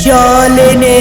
शालिनी।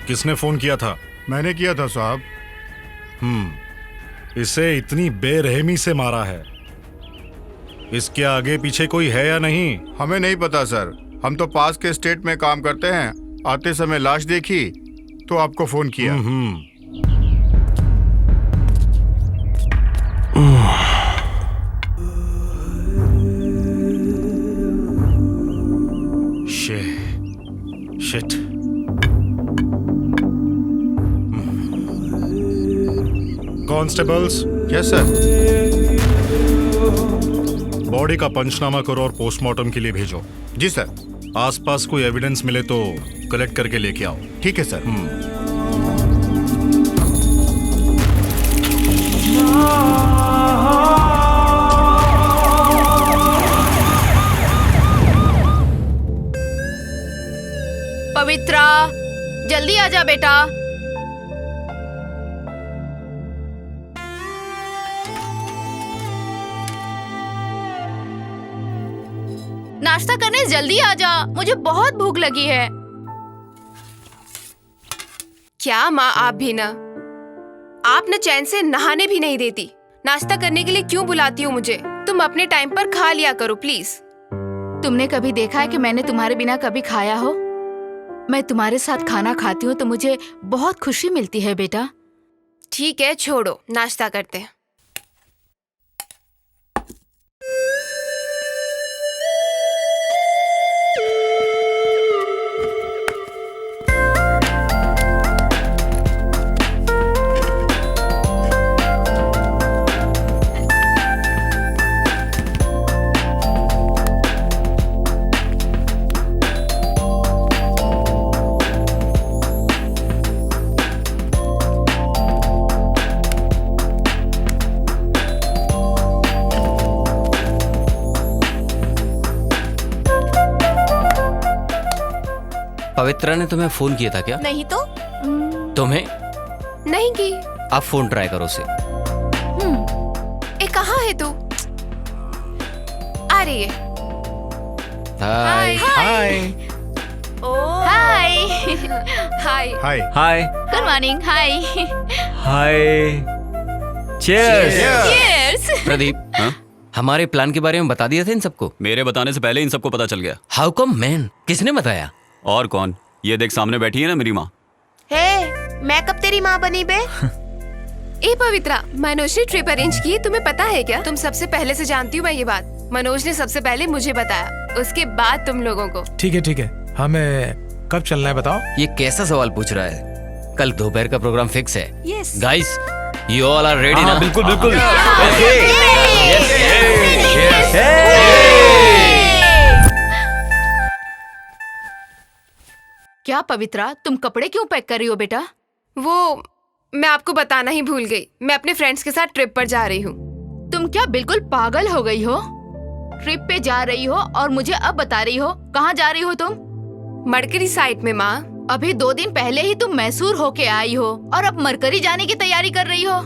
किसने फोन किया था? मैंने किया था साहब। इसे इतनी बेरहमी से मारा है, इसके आगे पीछे कोई है या नहीं? हमें नहीं पता सर, हम तो पास के स्टेट में काम करते हैं। आते समय लाश देखी तो आपको फोन किया। Shit. Constables. Yes sir. Body का पंचनामा करो और पोस्टमार्टम के लिए भेजो। जी सर। आसपास कोई एविडेंस मिले तो कलेक्ट करके लेके आओ। ठीक है सर। पवित्रा, जल्दी आजा बेटा। नाश्ता करने जल्दी आजा, मुझे बहुत भूख लगी है। क्या माँ, आप भी ना, आप न चैन से नहाने भी नहीं देती। नाश्ता करने के लिए क्यों बुलाती हो मुझे? तुम अपने टाइम पर खा लिया करो प्लीज। तुमने कभी देखा है कि मैंने तुम्हारे बिना कभी खाया हो? मैं तुम्हारे साथ खाना खाती हूँ तो मुझे बहुत खुशी मिलती है बेटा। ठीक है, छोड़ो, नाश्ता करते हैं। पवित्रा ने तुम्हें फोन किया था क्या? नहीं तो तुम्हें? नहीं की। आप फोन ट्राई करो उसे। ए कहाँ है तू? आ रही है। Hi hi hi hi. Hi. Hi good morning. Hi hi. Cheers. Cheers. Pradeep, हमारे प्लान के बारे में बता दिया था इन सबको? मेरे बताने से पहले इन सबको पता चल गया। How come man? किसने बताया? और कौन? ये देख सामने बैठी है ना मेरी माँ। हे, मैं कब तेरी माँ बनी बे? ए पवित्रा, मनोज ने ट्रिप अरेंज की, तुम्हें पता है क्या? तुम सबसे पहले से जानती हूँ मैं ये बात। मनोज ने सबसे पहले मुझे बताया, उसके बाद तुम लोगों को। ठीक है, हमें कब चलना है बताओ? ये कैसा सवाल पूछ रहा है? कल दोपहर का प्रोग्राम फिक्स है। Yes. Guys, you all are ready ना? बिल्कुल बिल्कुल। क्या पवित्रा, तुम कपड़े क्यों पैक कर रही हो बेटा? वो मैं आपको बताना ही भूल गई, मैं अपने फ्रेंड्स के साथ ट्रिप पर जा रही हूँ। तुम क्या बिल्कुल पागल हो गई हो? ट्रिप पे जा रही हो और मुझे अब बता रही हो? कहाँ जा रही हो तुम? मरकरी साइट में माँ। अभी 2 दिन पहले ही तुम मैसूर होके आई हो और अब मरकरी जाने की तैयारी कर रही हो।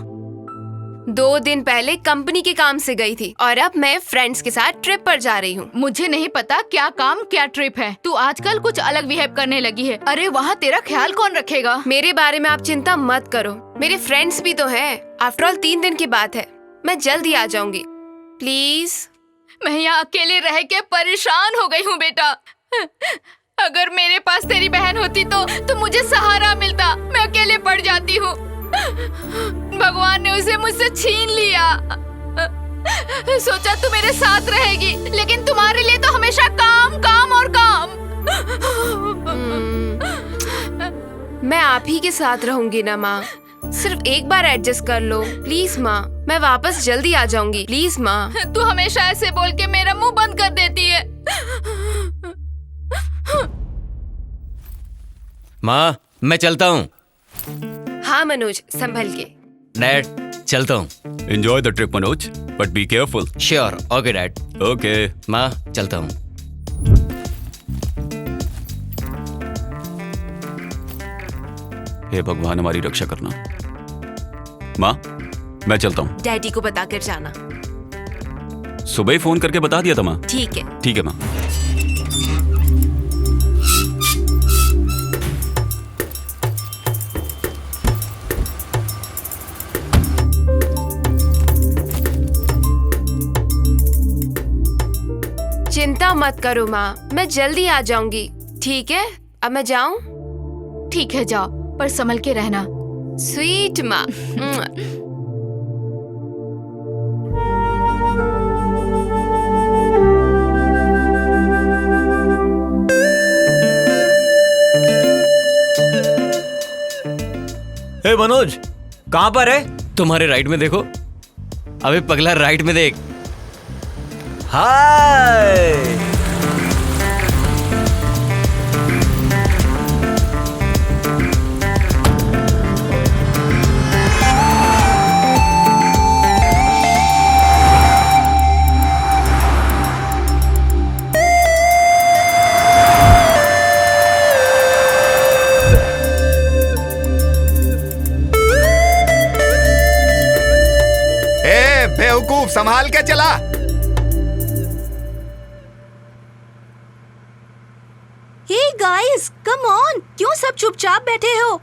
2 दिन पहले कंपनी के काम से गई थी और अब मैं फ्रेंड्स के साथ ट्रिप पर जा रही हूँ। मुझे नहीं पता क्या काम क्या ट्रिप है। तू आजकल कुछ अलग बिहेव करने लगी है। अरे वहाँ तेरा ख्याल कौन रखेगा? मेरे बारे में आप चिंता मत करो, मेरे फ्रेंड्स भी तो हैं। आफ्टर ऑल 3 दिन की बात है, मैं जल्द ही आ जाऊंगी। प्लीज। मैं यहाँ अकेले रह के परेशान हो गई हूँ बेटा। अगर मेरे पास तेरी बहन होती तो मुझे सहारा मिलता। मैं अकेले पड़ जाती हूँ। भगवान ने उसे मुझसे छीन लिया। सोचा तू मेरे साथ रहेगी, लेकिन तुम्हारे लिए तो हमेशा काम काम और काम। मैं आप ही के साथ रहूंगी ना माँ, सिर्फ एक बार एडजस्ट कर लो प्लीज माँ। मैं वापस जल्दी आ जाऊंगी प्लीज माँ। तू हमेशा ऐसे बोल के मेरा मुंह बंद कर देती है। माँ, मैं चलता हूँ। हाँ मनोज, संभल के। डैड, चलता हूँ। Enjoy the trip Manoj, but be careful. Sure. Okay dad. Okay. माँ, चलता हूँ। हे भगवान, हमारी रक्षा करना। माँ, मैं चलता हूँ। डैडी को बता कर जाना। सुबह ही फोन करके बता दिया था माँ। ठीक है। ठीक है माँ। चिंता मत करो माँ, मैं जल्दी आ जाऊंगी। ठीक है, अब मैं जाऊं? ठीक है जाओ, पर संभल के रहना। स्वीट माँ। हे मनोज, कहाँ पर है? तुम्हारे राइट में देखो। अबे पगला, राइट में देख। हाय। बेवकूफ, संभाल के चला। हे गाइस, कम ऑन, क्यों सब चुपचाप बैठे हो?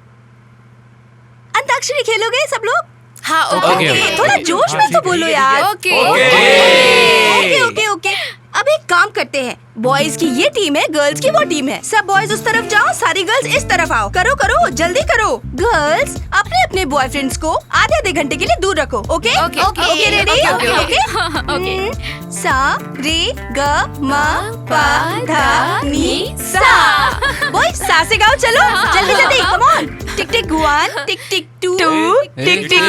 अंताक्षरी खेलोगे सब लोग? हाँ ओके, ओके। ओके। थोड़ा जोश में तो बोलो यार। ओके। Okay okay okay. अब एक काम करते हैं, बॉयज की ये टीम है, गर्ल्स की वो टीम है। सब बॉयज उस तरफ जाओ, सारी गर्ल्स इस तरफ आओ। करो करो, जल्दी करो। गर्ल्स अपने अपने बॉयफ्रेंड्स को आधे घंटे के लिए दूर रखो। Okay okay, okay okay, ready? Okay, okay. Okay. सा रे ग म प ध नी सा। बॉयज सा से गाओ, चलो जल्दी जल्दी, come on. Tick tick 1, tick tick 2, tick tick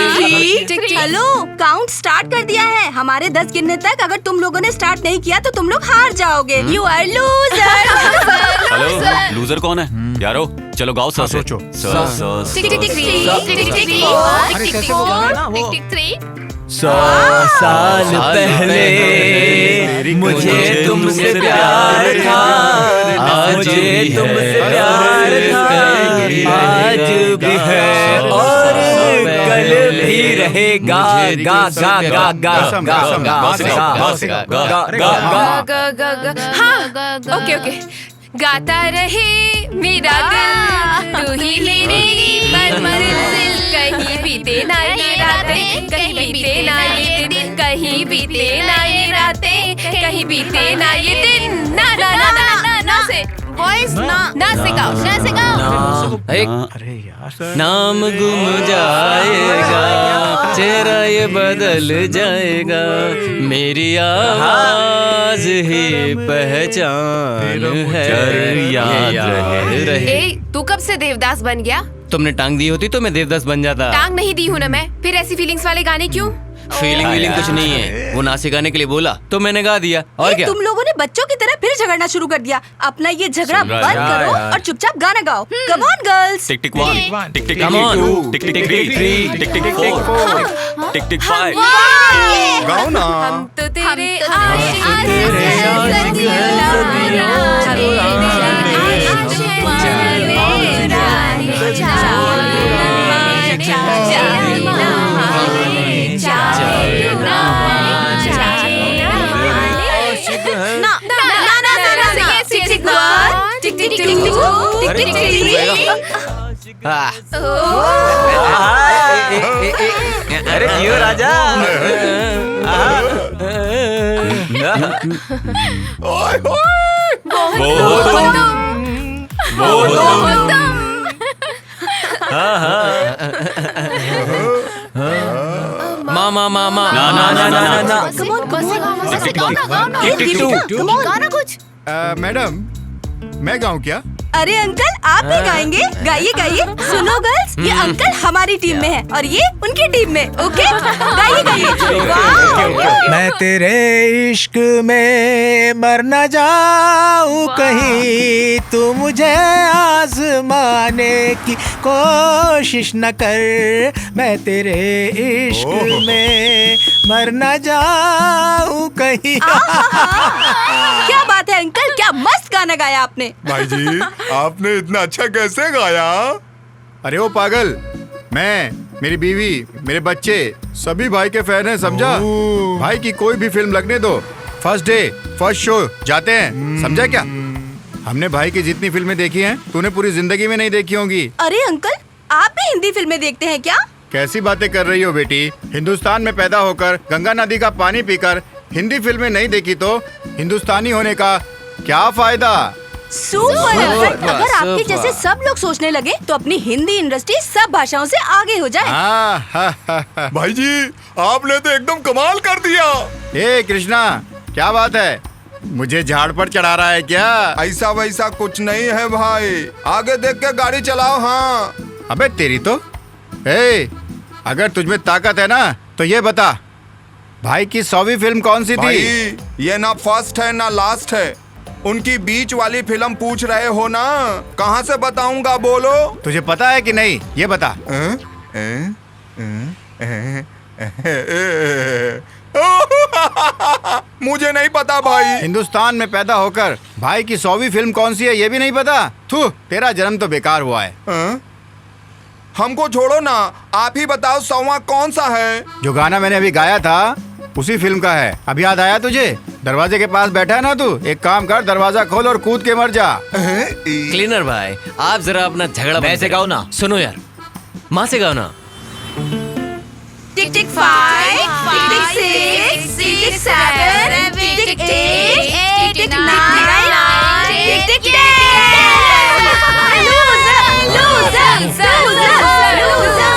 3। Hello, count start कर दिया है। हमारे 10 गिनने तक अगर तुम लोगों ने स्टार्ट नहीं किया तो तुम लोग हार जाओगे। You are loser. Hello, loser कौन है? यारो, चलो गाओ सा से। सोचो। सा सा टिक टिक 3, टिक टिक 4, टिक टिक 4, कैसे वो गाना है ना, वो- टिक टिक 3, 100 साल पहले मुझे तुमसे प्यार था, आज तुमसे प्यार था, आज भी है और कल भी रहेगा। गा गा गा गा गा गा। हाँ, ओके ओके। गाता रहे मेरा दिल, तू ही मेरी मंजिल, कहीं बीते ना ये रातें, कहीं बीते ना ये दिन, कहीं बीते ना ये रातें, कहीं बीते ना ये दिन। ना ना ना ना ना ना से वॉइस ना सिखाओ, ना सिखाओ। अरे यार, नाम गुम जाएगा, चेहरा ये बदल जाएगा, मेरी आवाज ही पहचान है, याद रहे। ए, तू कब से देवदास बन गया? तुमने टांग दी होती तो मैं देवदास बन जाता। टांग नहीं दी हूँ ना मैं, फिर ऐसी फीलिंग्स वाले गाने क्यों? फीलिंग कुछ नहीं है, वो नाचे गाने के लिए बोला तो मैंने गा दिया, और क्या। तुम लोगों ने बच्चों की तरह फिर झगड़ना शुरू कर दिया। अपना ये झगड़ा सुन रहा बंद है करो यार। और चुपचाप गाना गाओ। Come on girls. Tick tick 1, tick tick Come on. 2, टिक टिक 3, टिक टिक 4, टिक टिक 5। गाओ ना। हम तो तेरे अरे जियो राजा। मामा मामा ना ना ना ना ना। टिक टिक 2 गाना कुछ। मैडम, मैं गाऊं क्या? अरे अंकल, आप भी गाएंगे? गाइए गाइए। सुनो गर्ल्स, ये अंकल हमारी टीम में है और ये उनकी टीम में। ओके, गाइए गाइए। वाह। मैं तेरे इश्क में मर न जाऊं कहीं, तू मुझे आजमाने की कोशिश न कर। मैं तेरे इश्क में मर न जाऊं कहीं। क्या बात है अंकल, क्या मस्त गाना गाया आपने। भाई जी, आपने इतना अच्छा कैसे गाया? अरे ओ पागल, मैं, मेरी बीवी, मेरे बच्चे सभी भाई के फैन हैं, समझा? भाई की कोई भी फिल्म लगने दो, फर्स्ट डे फर्स्ट शो जाते हैं, समझा क्या? हमने भाई की जितनी फिल्में देखी हैं, तूने पूरी जिंदगी में नहीं देखी होंगी। अरे अंकल, आप भी हिंदी फिल्में देखते हैं क्या? कैसी बातें कर रही हो बेटी? हिंदुस्तान में पैदा होकर गंगा नदी का पानी पीकर हिंदी फिल्में नहीं देखी तो हिंदुस्तानी होने का क्या फायदा? सुपर अंकल, अगर आपके जैसे सब लोग सोचने लगे तो अपनी हिंदी इंडस्ट्री सब भाषाओं से आगे हो जाए। भाई जी, आपने तो एकदम कमाल कर दिया। ए कृष्णा, क्या बात है? मुझे झाड़ पर चढ़ा रहा है क्या? ऐसा वैसा कुछ नहीं है भाई, आगे देख के गाड़ी चलाओ। हाँ अबे तेरी तो। ए, अगर तुझमें ताकत है ना तो ये बता, भाई की 100वीं फिल्म कौन सी थी? भाई, ये ना फर्स्ट है ना लास्ट है, उनकी बीच वाली फिल्म पूछ रहे हो ना, कहाँ से बताऊंगा, बोलो। तुझे पता है कि नहीं, ये बता। मुझे नहीं पता भाई। हिंदुस्तान में पैदा होकर भाई की 100वीं फिल्म कौन सी है ये भी नहीं पता? थू, तेरा जन्म तो बेकार हुआ है। हमको छोड़ो ना, आप ही बताओ 100वां कौन सा है? जो गाना मैंने अभी गाया था उसी फिल्म का है। अब याद आया तुझे? दरवाजे के पास बैठा है ना तू, एक काम कर, दरवाजा खोल और कूद के मर जा। क्लीनर भाई, आप जरा अपना झगड़ा मैं से गाओ ना। सुनो यार, माँ से गाओ ना। टिक टिक 5, टिक टिक 6, टिक टिक 7, टिक टिक 8, टिक टिक 9, टिक टिक 10। Loser, loser, loser.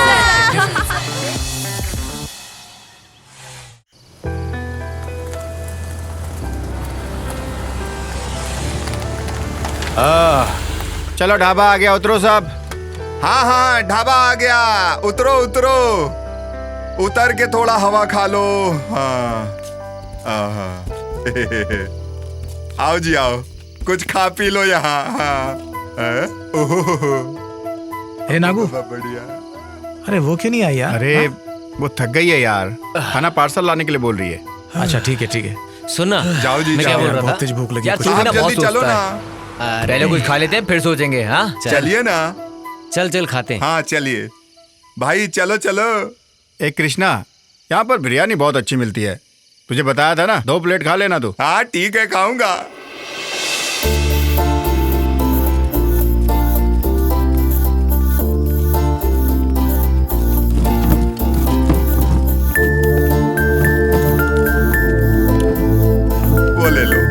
चलो ढाबा आ गया, उतरो सब। हाँ हाँ, ढाबा आ गया, उतरो उतरो, उतर के थोड़ा हवा खा लो। हाँ आओ जी आओ, कुछ खा पी लो यहाँ। हाँ ए नागू, बढ़िया। अरे वो क्यों नहीं आई यार? अरे वो थक गई है यार, खाना पार्सल लाने के लिए बोल रही है। अच्छा ठीक है। सुनना, जाओ जी, मैं क्या जाओ। बोल रहा बहुत था तेज भूख लगी यार, कुछ। तू भी आप ना बहुत जल्दी चलो सोचता ना। है। पहले कुछ खा लेते हैं फिर सोचेंगे। हाँ चलिए ना। चल खाते हैं। हाँ चलिए भाई, चलो चलो। एक कृष्णा, यहाँ पर बिरयानी बहुत अच्छी मिलती है, तुझे बताया था ना, 2 प्लेट खा लेना तू। हाँ ठीक है, खाऊंगा। वो ले लो।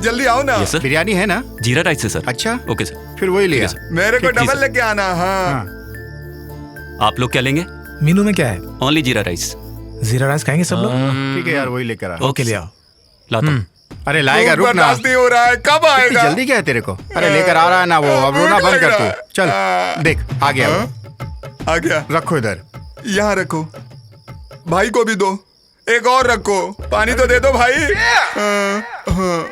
जल्दी आओ ना। Yes sir. बिरयानी है ना? जीरा राइस है सर। अच्छा ओके सर। फिर वही लिया। मेरे को जी, डबल सर। लेके आना। हाँ हाँ। आप लोग क्या लेंगे? मेनू में क्या है? ओनली जीरा राइस। जीरा राइस खाएंगे सब लोग? ठीक है यार, वही लेकर आ। ओके ले आओ। लाता हूँ। अरे लाएगा, भूख रुक ना। बर्दाश्त नहीं हो रहा है, कब इतनी आएगा? जल्दी क्या है तेरे को? अरे लेकर आ रहा है ना वो, अब रोना बंद कर तू। चल देख आ गया वो। आ गया। रखो इधर। यहाँ रखो। भाई को भी दो। एक और रखो। पानी तो दे दो भाई। हाँ,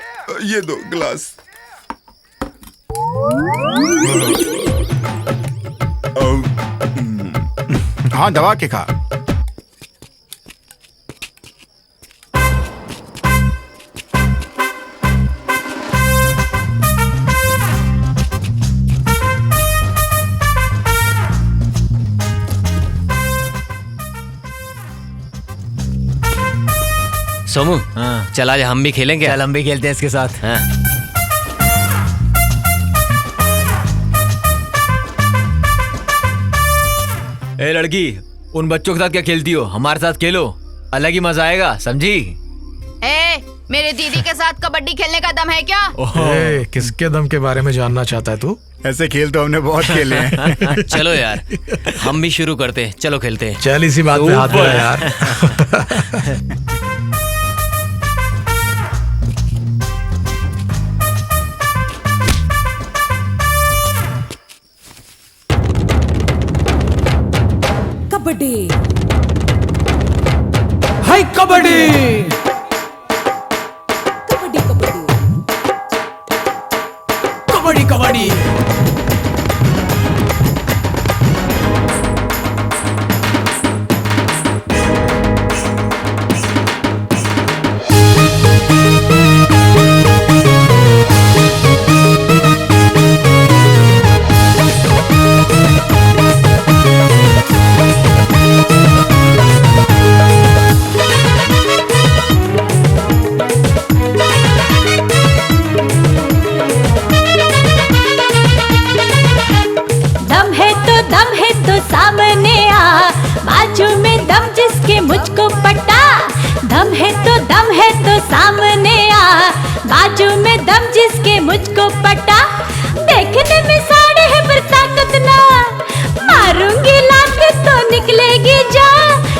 ये दो गिलास। हाँ दबा के खा। सोमू, हाँ। चल आज हम भी खेलेंगे। चल हम भी खेलते हैं इसके साथ। हाँ। ए लड़की, उन बच्चों के साथ क्या खेलती हो? हमारे साथ खेलो, अलग ही मजा आएगा, समझी? मेरे दीदी के साथ कबड्डी खेलने का दम है क्या? ए, किसके दम के बारे में जानना चाहता है तू? ऐसे खेल तो हमने बहुत खेले हैं। चलो यार, हम भी शुरू करते हैं। चलो खेलते हैं। चल इसी बात पे हाथ धरा यार। कबड्डी हाय कबड्डी। कबड्डी कबड्डी कबड्डी कबड्डी। सामने आ, बाजू में दम जिसके मुझको पटा। दम है तो सामने आ, बाजू में दम जिसके मुझको पटा। देखने में साड़े है पर ताकत ना, मारूंगी लात तो निकलेगी जा।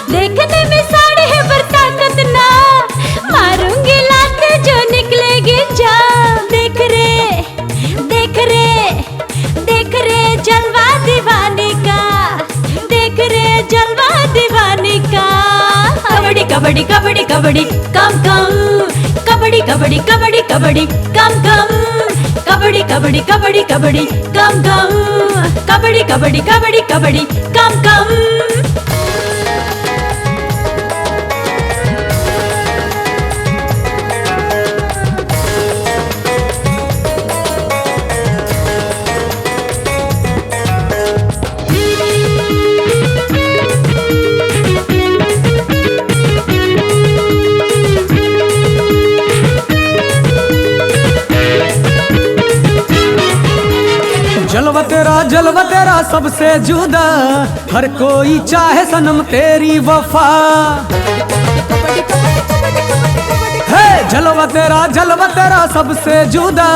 देखने में साड़े है पर ताकत ना, मारूंगी लात जो निकलेगी जा। देख रे जलवा दीवानी का, देख रे जलवा दीवानी का। कबड्डी कबड्डी कबड्डी कबड्डी कम कम, कबड्डी कबड्डी कबड्डी कबड्डी कम कम, कबड्डी कबड्डी कबड्डी कबड्डी कम कम, कबड्डी कबड्डी कबड्डी कबड्डी कम कम। जलवा तेरा सबसे जुदा, हर कोई चाहे सनम तेरी वफा। है जलवा तेरा सबसे जुदा,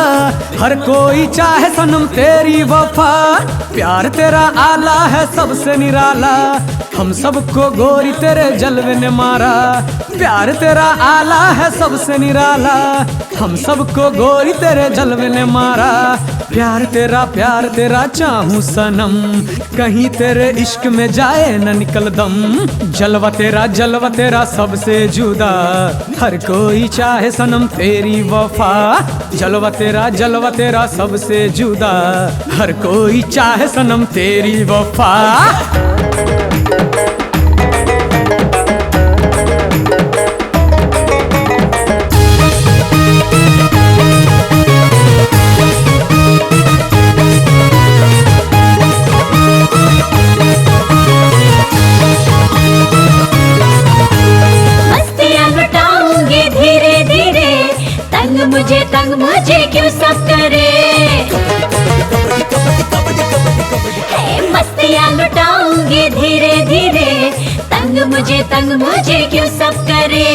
हर कोई चाहे सनम तेरी वफा। प्यार तेरा आला है सबसे निराला, हम सबको गोरी तेरे जलवे ने मारा। प्यार तेरा आला है सबसे निराला, हम सबको गोरी तेरे जलवे ने मारा। प्यार तेरा चाहूं सनम, कहीं तेरे इश्क में जाए न निकल दम। जलवा तेरा सबसे जुदा, हर कोई चाहे सनम तेरी वफा। जलवा तेरा सबसे जुदा, हर कोई चाहे सनम तेरी वफा। मुझे तंग मुझे क्यों सब करे,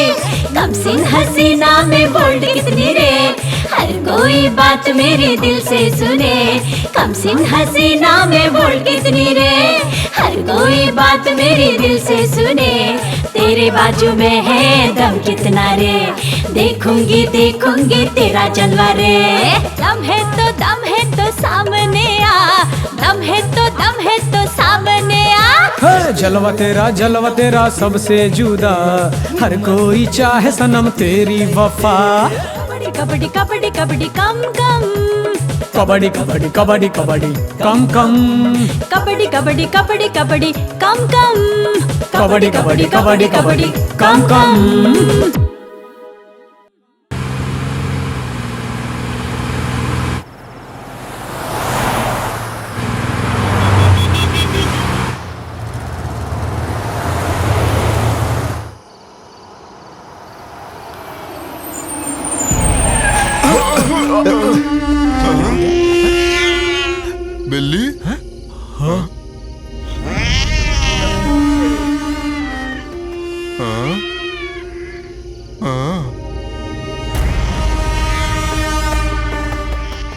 कम सिन हसीना में बोल्ड कितनी रे, हर कोई बात मेरे दिल से सुने, कम सिन हसीना में बोल्ड कितनी रे, हर कोई बात मेरे दिल से सुने, तेरे बाजू में है दम कितना रे, देखूंगी देखूंगी तेरा जलवा रे, दम है तो सामने आ, दम है तो सामने आ। है जलवा तेरा सबसे जुदा, हर कोई चाहे सनम तेरी वफा, कबड्डी कबड्डी कबड्डी कम कम, कबड्डी कबड्डी कबड्डी कबड्डी कम कम, कबड्डी कबड्डी कबड्डी कबड्डी कम कम, कबड्डी कबड्डी कबड्डी कबड्डी कम कम। बिल्ली? हाँ?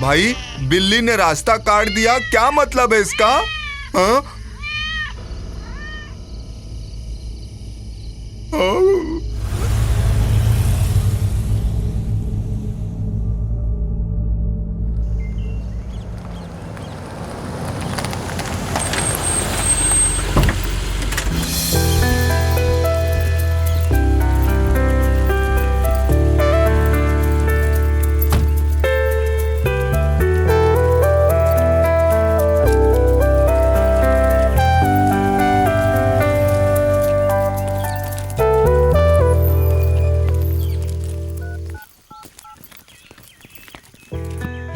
भाई बिल्ली ने रास्ता काट दिया, क्या मतलब है इसका? हाँ?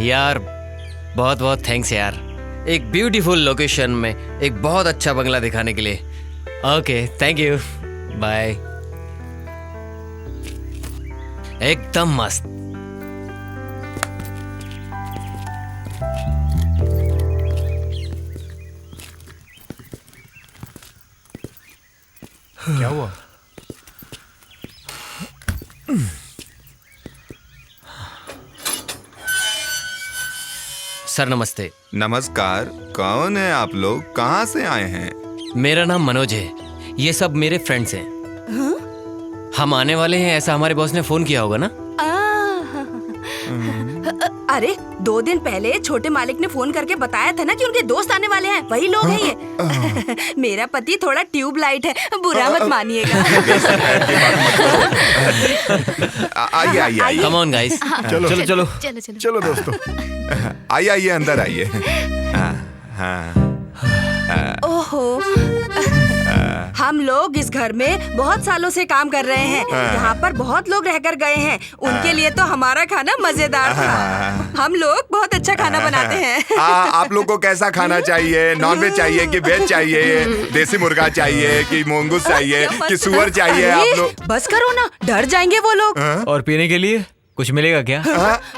यार बहुत बहुत थैंक्स यार, एक ब्यूटीफुल लोकेशन में एक बहुत अच्छा बंगला दिखाने के लिए। Okay thank you, bye. एकदम मस्त। क्या हुआ? सर नमस्ते। नमस्कार, कौन है आप लोग, कहाँ से आए हैं? मेरा नाम मनोज है, ये सब मेरे फ्रेंड्स हैं। हम आने वाले हैं ऐसा हमारे बॉस ने फोन किया होगा ना? अरे 2 दिन पहले छोटे मालिक ने फोन करके बताया था ना कि उनके दोस्त आने वाले हैं, वही लोग हैं ये। मेरा पति थोड़ा ट्यूबलाइट है, बुरा मत मानिएगा। आइए आइए आइए। कम ऑन गाइस, चलो चलो चलो चलो चलो चलो दोस्तों। आइए आइए अंदर आइए। हाँ। ओहो, हम लोग इस घर में बहुत सालों से काम कर रहे हैं। यहाँ पर बहुत लोग रहकर गए हैं, उनके लिए तो हमारा खाना मजेदार था। हम लोग बहुत अच्छा खाना बनाते हैं। आप लोग को कैसा खाना चाहिए? नॉनवेज चाहिए कि वेज चाहिए? देसी मुर्गा चाहिए कि मूंगूस चाहिए कि सुअर चाहिए? आप लोग बस करो ना, डर जाएंगे वो लोग। और पीने के लिए कुछ मिलेगा क्या?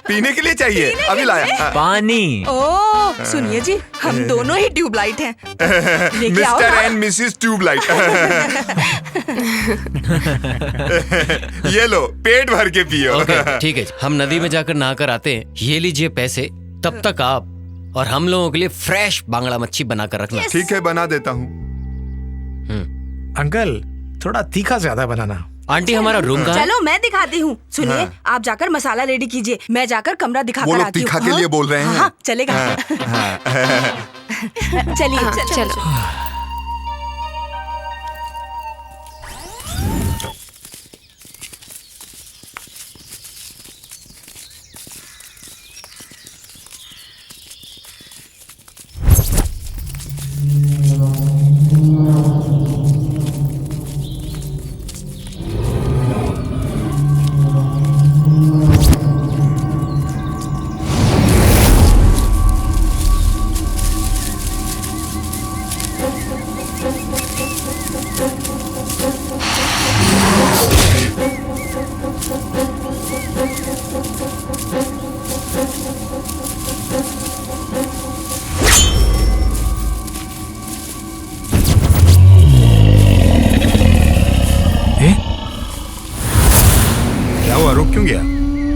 पीने के लिए चाहिए, अभी लाया। पानी। ओह सुनिए जी, हम दोनों ही ट्यूबलाइट हैं। लेके आओ मिस्टर ना। And missus tubelight. ये लो, पेट भर के पियो। ओके ठीक है, हम नदी में जाकर नहाकर आते हैं। ये लीजिए पैसे, तब तक आप और हम लोगों के लिए फ्रेश बांगड़ा मच्छी बनाकर रखना। ठीक है, बना देता हूँ। अंकल थोड़ा तीखा ज्यादा बनाना। आंटी हमारा रूम कहाँ है? चलो मैं दिखाती हूँ। सुनिए, आप जाकर मसाला रेडी कीजिए, मैं जाकर कमरा वो दिखाकर लोग आती हूँ। तीखा के लिए बोल रहे हैं। हाँ, चलेगा। चलिए चलो।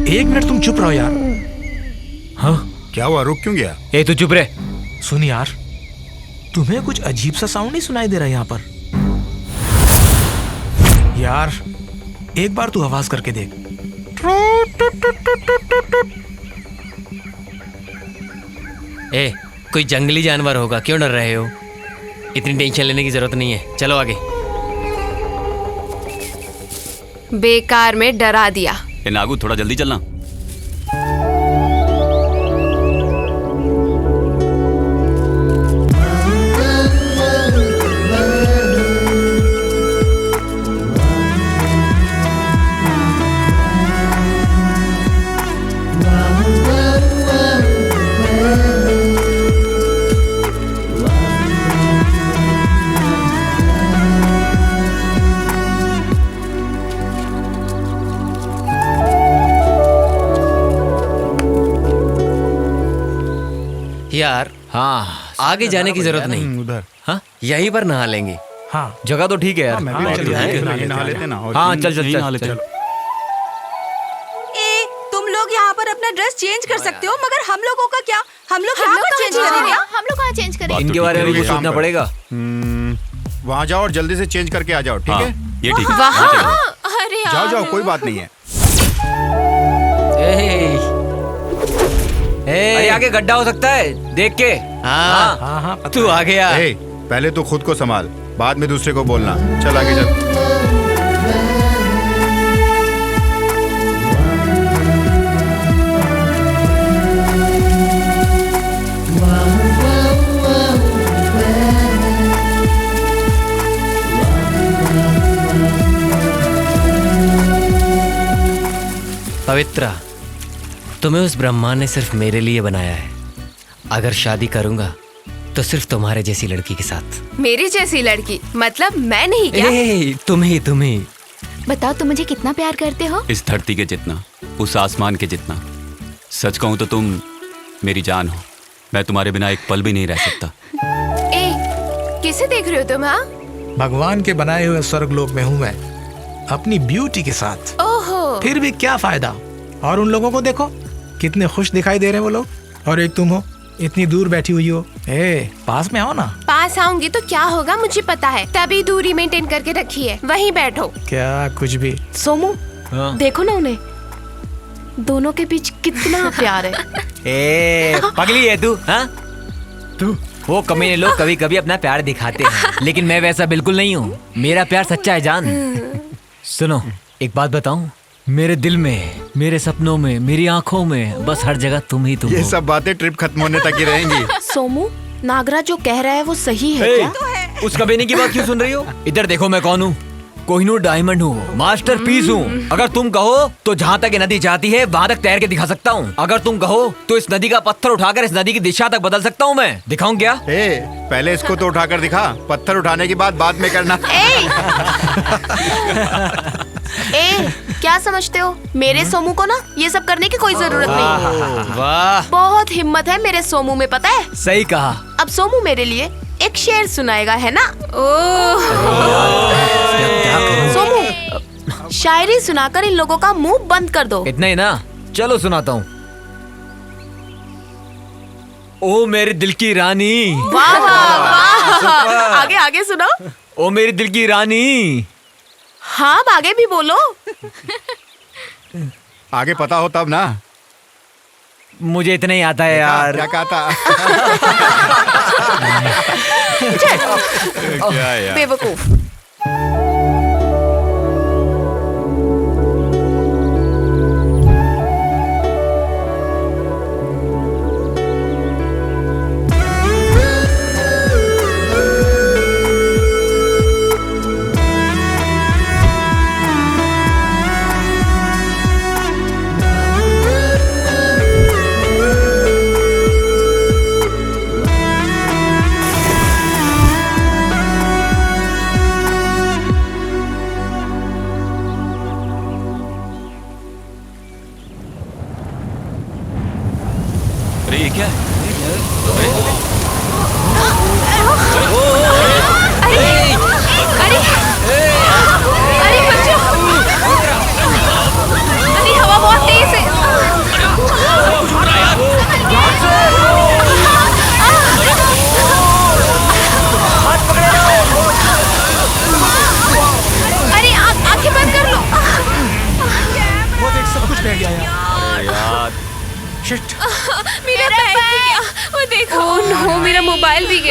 एक मिनट तुम चुप रहो यार। हाँ क्या हुआ, रुक क्यों गया? ए तू चुप रहे। सुन यार, तुम्हें कुछ अजीब सा साउंड नहीं सुनाई दे रहा यहाँ पर? यार एक बार तू आवाज करके देख। ए कोई जंगली जानवर होगा, क्यों डर रहे हो? इतनी टेंशन लेने की जरूरत नहीं है, चलो आगे। बेकार में डरा दिया। ए नागू, थोड़ा जल्दी चलना। यार हाँ, आगे जाने की जरूरत नहीं, उधर। हाँ यहीं पर नहा लेंगे। हाँ जगह तो ठीक है यार। मैं भी नहा लेते ना। हाँ चल चल चल चल। ए, तुम लोग यहाँ पर अपना ड्रेस चेंज कर सकते हो, मगर हम लोगों का क्या? हम लोग यहाँ पर चेंज करेंगे। हम लोग कहाँ चेंज करेंगे? इनके बारे में भी सोचना पड़ेगा। वहाँ जाओ और जल्दी से चेंज करके आ जाओ, ठीक है? ये ठीक है। वहाँ? अरे जाओ जाओ, कोई बात नहीं है। अरे आगे गड्ढा हो सकता है, देख के। हाँ हाँ हाँ तू आ गया। पहले तो खुद को संभाल, बाद में दूसरे को बोलना। चल आगे चल। पवित्रा, तुम्हें उस ब्रह्मा ने सिर्फ मेरे लिए बनाया है। अगर शादी करूंगा तो सिर्फ तुम्हारे जैसी लड़की के साथ। मेरी जैसी लड़की? मतलब मैं नहीं क्या? तुम ही। बताओ तुम मुझे कितना प्यार करते हो? इस धरती के जितना, उस आसमान के जितना। सच कहूं तो तुम मेरी जान हो। मैं तुम्हारे बिना एक पल भी नहीं रह सकता। ए, किसे देख रहे हो तुम? हाँ, भगवान के बनाए हुए स्वर्गलोक में हूँ मैं, अपनी ब्यूटी के साथ। ओहो। फिर भी क्या फायदा? और उन लोगों को देखो, कितने खुश दिखाई दे रहे हैं वो लोग। और एक तुम हो, इतनी दूर बैठी हुई हो। पास में आओ ना। पास आऊंगी तो क्या होगा मुझे पता है, तभी दूरी मेंटेन करके रखी है। वहीं बैठो। क्या कुछ भी। सोमू, देखो ना उन्हें, दोनों के बीच कितना प्यार है। पगली है तू? हाँ तू वो कमीने लोग कभी कभी अपना प्यार दिखाते हैं, लेकिन मैं वैसा बिल्कुल नहीं हूँ। मेरा प्यार सच्चा है जान। सुनो एक बात बताऊं, मेरे दिल में, मेरे सपनों में, मेरी आंखों में बस हर जगह तुम ही तुम ये हो। सब बातें ट्रिप खत्म होने तक ही रहेंगी। सोमू, नागराज जो कह रहा है वो सही है क्या? उस कमीने की बात क्यों सुन रही हो? इधर देखो, मैं कौन हूँ? कोहिनूर डायमंड हूँ, मास्टरपीस हूँ। अगर तुम कहो तो जहाँ तक ये नदी चाहती है वहाँ तक तैर के दिखा सकता हूँ। अगर तुम कहो तो इस नदी का पत्थर उठाकर इस नदी की दिशा तक बदल सकता हूँ। मैं दिखाऊं क्या? पहले इसको तो उठाकर दिखा, पत्थर उठाने की बात बाद में करना। क्या समझते हो? मेरे सोमू को ना ये सब करने की कोई जरूरत नहीं। वाह, बहुत हिम्मत है मेरे सोमू में, पता है? सही कहा। अब सोमू मेरे लिए एक शेर सुनाएगा, है ना? सोमू, शायरी सुनाकर इन लोगों का मुंह बंद कर दो। इतना ही ना? चलो सुनाता हूँ। ओ मेरे दिल की रानी। वाह वाह वाह। आगे आगे सुनाओ। ओ मेरी दिल की रानी। हाँ, अब आगे भी बोलो। आगे पता हो तब ना। मुझे इतना ही आता है यार। क्या कहा था? क्या यार? बेवकूफ।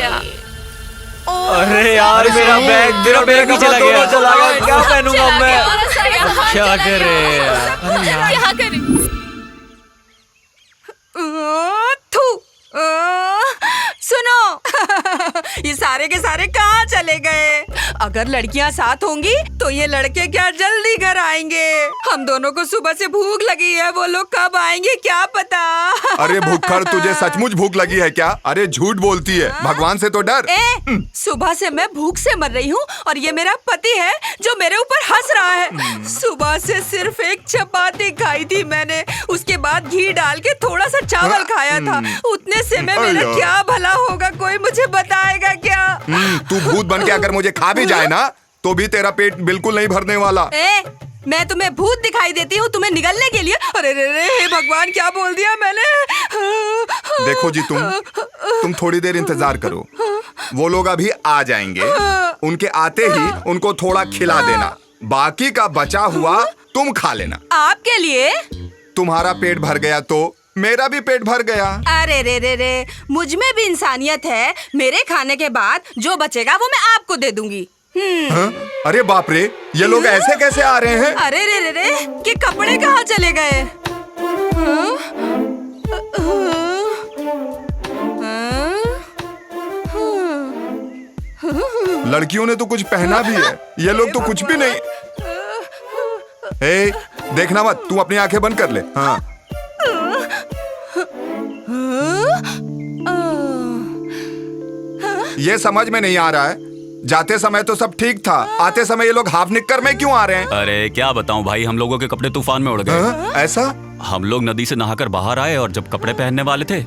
गया। अरे यार मेरा बैग भी चला गया। क्या पहनूंगा मैं? क्या करे यार? क्या करें? थू सुनो ये सारे के सारे कहाँ चले गए? अगर लड़कियाँ साथ होंगी तो ये लड़के क्या जल्दी घर आएंगे? हम दोनों को सुबह से भूख लगी है, वो लोग कब आएंगे क्या पता। अरे भूखड़, तुझे सचमुच भूख लगी है क्या? अरे झूठ बोलती है, भगवान से तो डर। सुबह से मैं भूख से मर रही हूँ और ये मेरा पति है जो मेरे ऊपर हंस रहा है। सुबह से सिर्फ एक चपाती खाई थी मैंने, उसके बाद घी डाल के थोड़ा सा चावल खाया था। उतने से में मेरा क्या भला होगा, कोई मुझे बताएगा क्या? तू भूत बन के अगर मुझे खा भी जाए ना तो भी तेरा पेट बिल्कुल नहीं भरने वाला। मैं तुम्हें भूत दिखाई देती हूँ तुम्हें निगलने के लिए? अरे रे रे, हे भगवान क्या बोल दिया मैंने? देखो जी, तुम थोड़ी देर इंतजार करो, वो लोग अभी आ जाएंगे। उनके आते ही उनको थोड़ा खिला देना, बाकी का बचा हुआ तुम खा लेना। आपके लिए? तुम्हारा पेट भर गया तो मेरा भी पेट भर गया। अरे रे रे रे, मुझ में भी इंसानियत है। मेरे खाने के बाद जो बचेगा वो मैं आपको दे दूंगी। अरे बाप रे, ये लोग ऐसे कैसे आ रहे हैं? अरे रे रे रे, कि कपड़े कहाँ चले गए? लड़कियों ने तो कुछ पहना भी है, ये लोग तो कुछ भी नहीं। ए, देखना मत, तू अपनी आंखें बंद कर ले। हाँ। ये समझ में नहीं आ रहा है, जाते समय तो सब ठीक था, आते समय ये लोग हाफ निक्कर में क्यों आ रहे हैं? अरे क्या बताऊं भाई, हम लोगों के कपड़े तूफान में उड़ गए। ऐसा? हम लोग नदी से नहाकर बाहर आए और जब कपड़े पहनने वाले थे,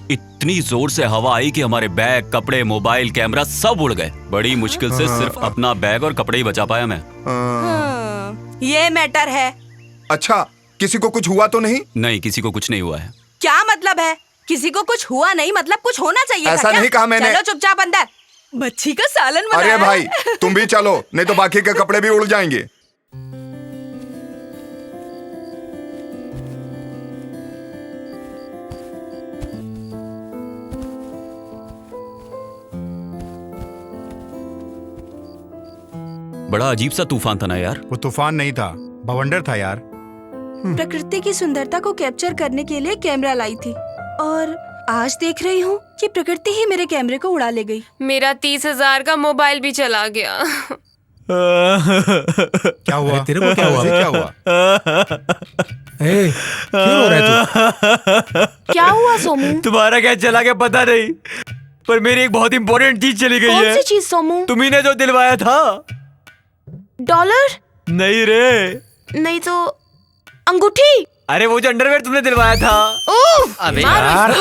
इतनी जोर से हवा आई कि हमारे बैग, कपड़े, मोबाइल, कैमरा सब उड़ गए। बड़ी मुश्किल से सिर्फ अपना बैग और कपड़े ही बचा पाया मैं। ये मैटर है। अच्छा, किसी को कुछ हुआ तो नहीं? नहीं, किसी को कुछ नहीं हुआ है। क्या मतलब है? किसी को कुछ हुआ नहीं मतलब कुछ होना चाहिए। ऐसा नहीं कहा मैंने। चलो चुपचाप अंदर, मच्छी का सालन बनाया। अरे भाई तुम भी चलो, नहीं तो बाकी के कपड़े भी उड़ जाएंगे। बड़ा अजीब सा तूफान था ना यार। वो तूफान नहीं था, बवंडर था यार। प्रकृति की सुंदरता को कैप्चर करने के लिए कैमरा लाई थी और आज देख रही हूँ कि प्रकृति ही मेरे कैमरे को उड़ा ले गई। मेरा 30,000 का मोबाइल भी चला गया। क्या हुआ? तेरे को क्या हुआ? क्या हुआ? क्यों रो रहे तू? क्या हुआ सोमू? तुम्हारा क्या चला गया पता नहीं, पर मेरी एक बहुत इंपॉर्टेंट चीज चली गई है। कौन सी चीज सोमू? तुम्ही ने जो दिलवाया था। डॉलर? नहीं रे। नहीं तो अंगूठी? अरे वो जो अंडरवेयर तुमने दिलवाया था। अबे यार,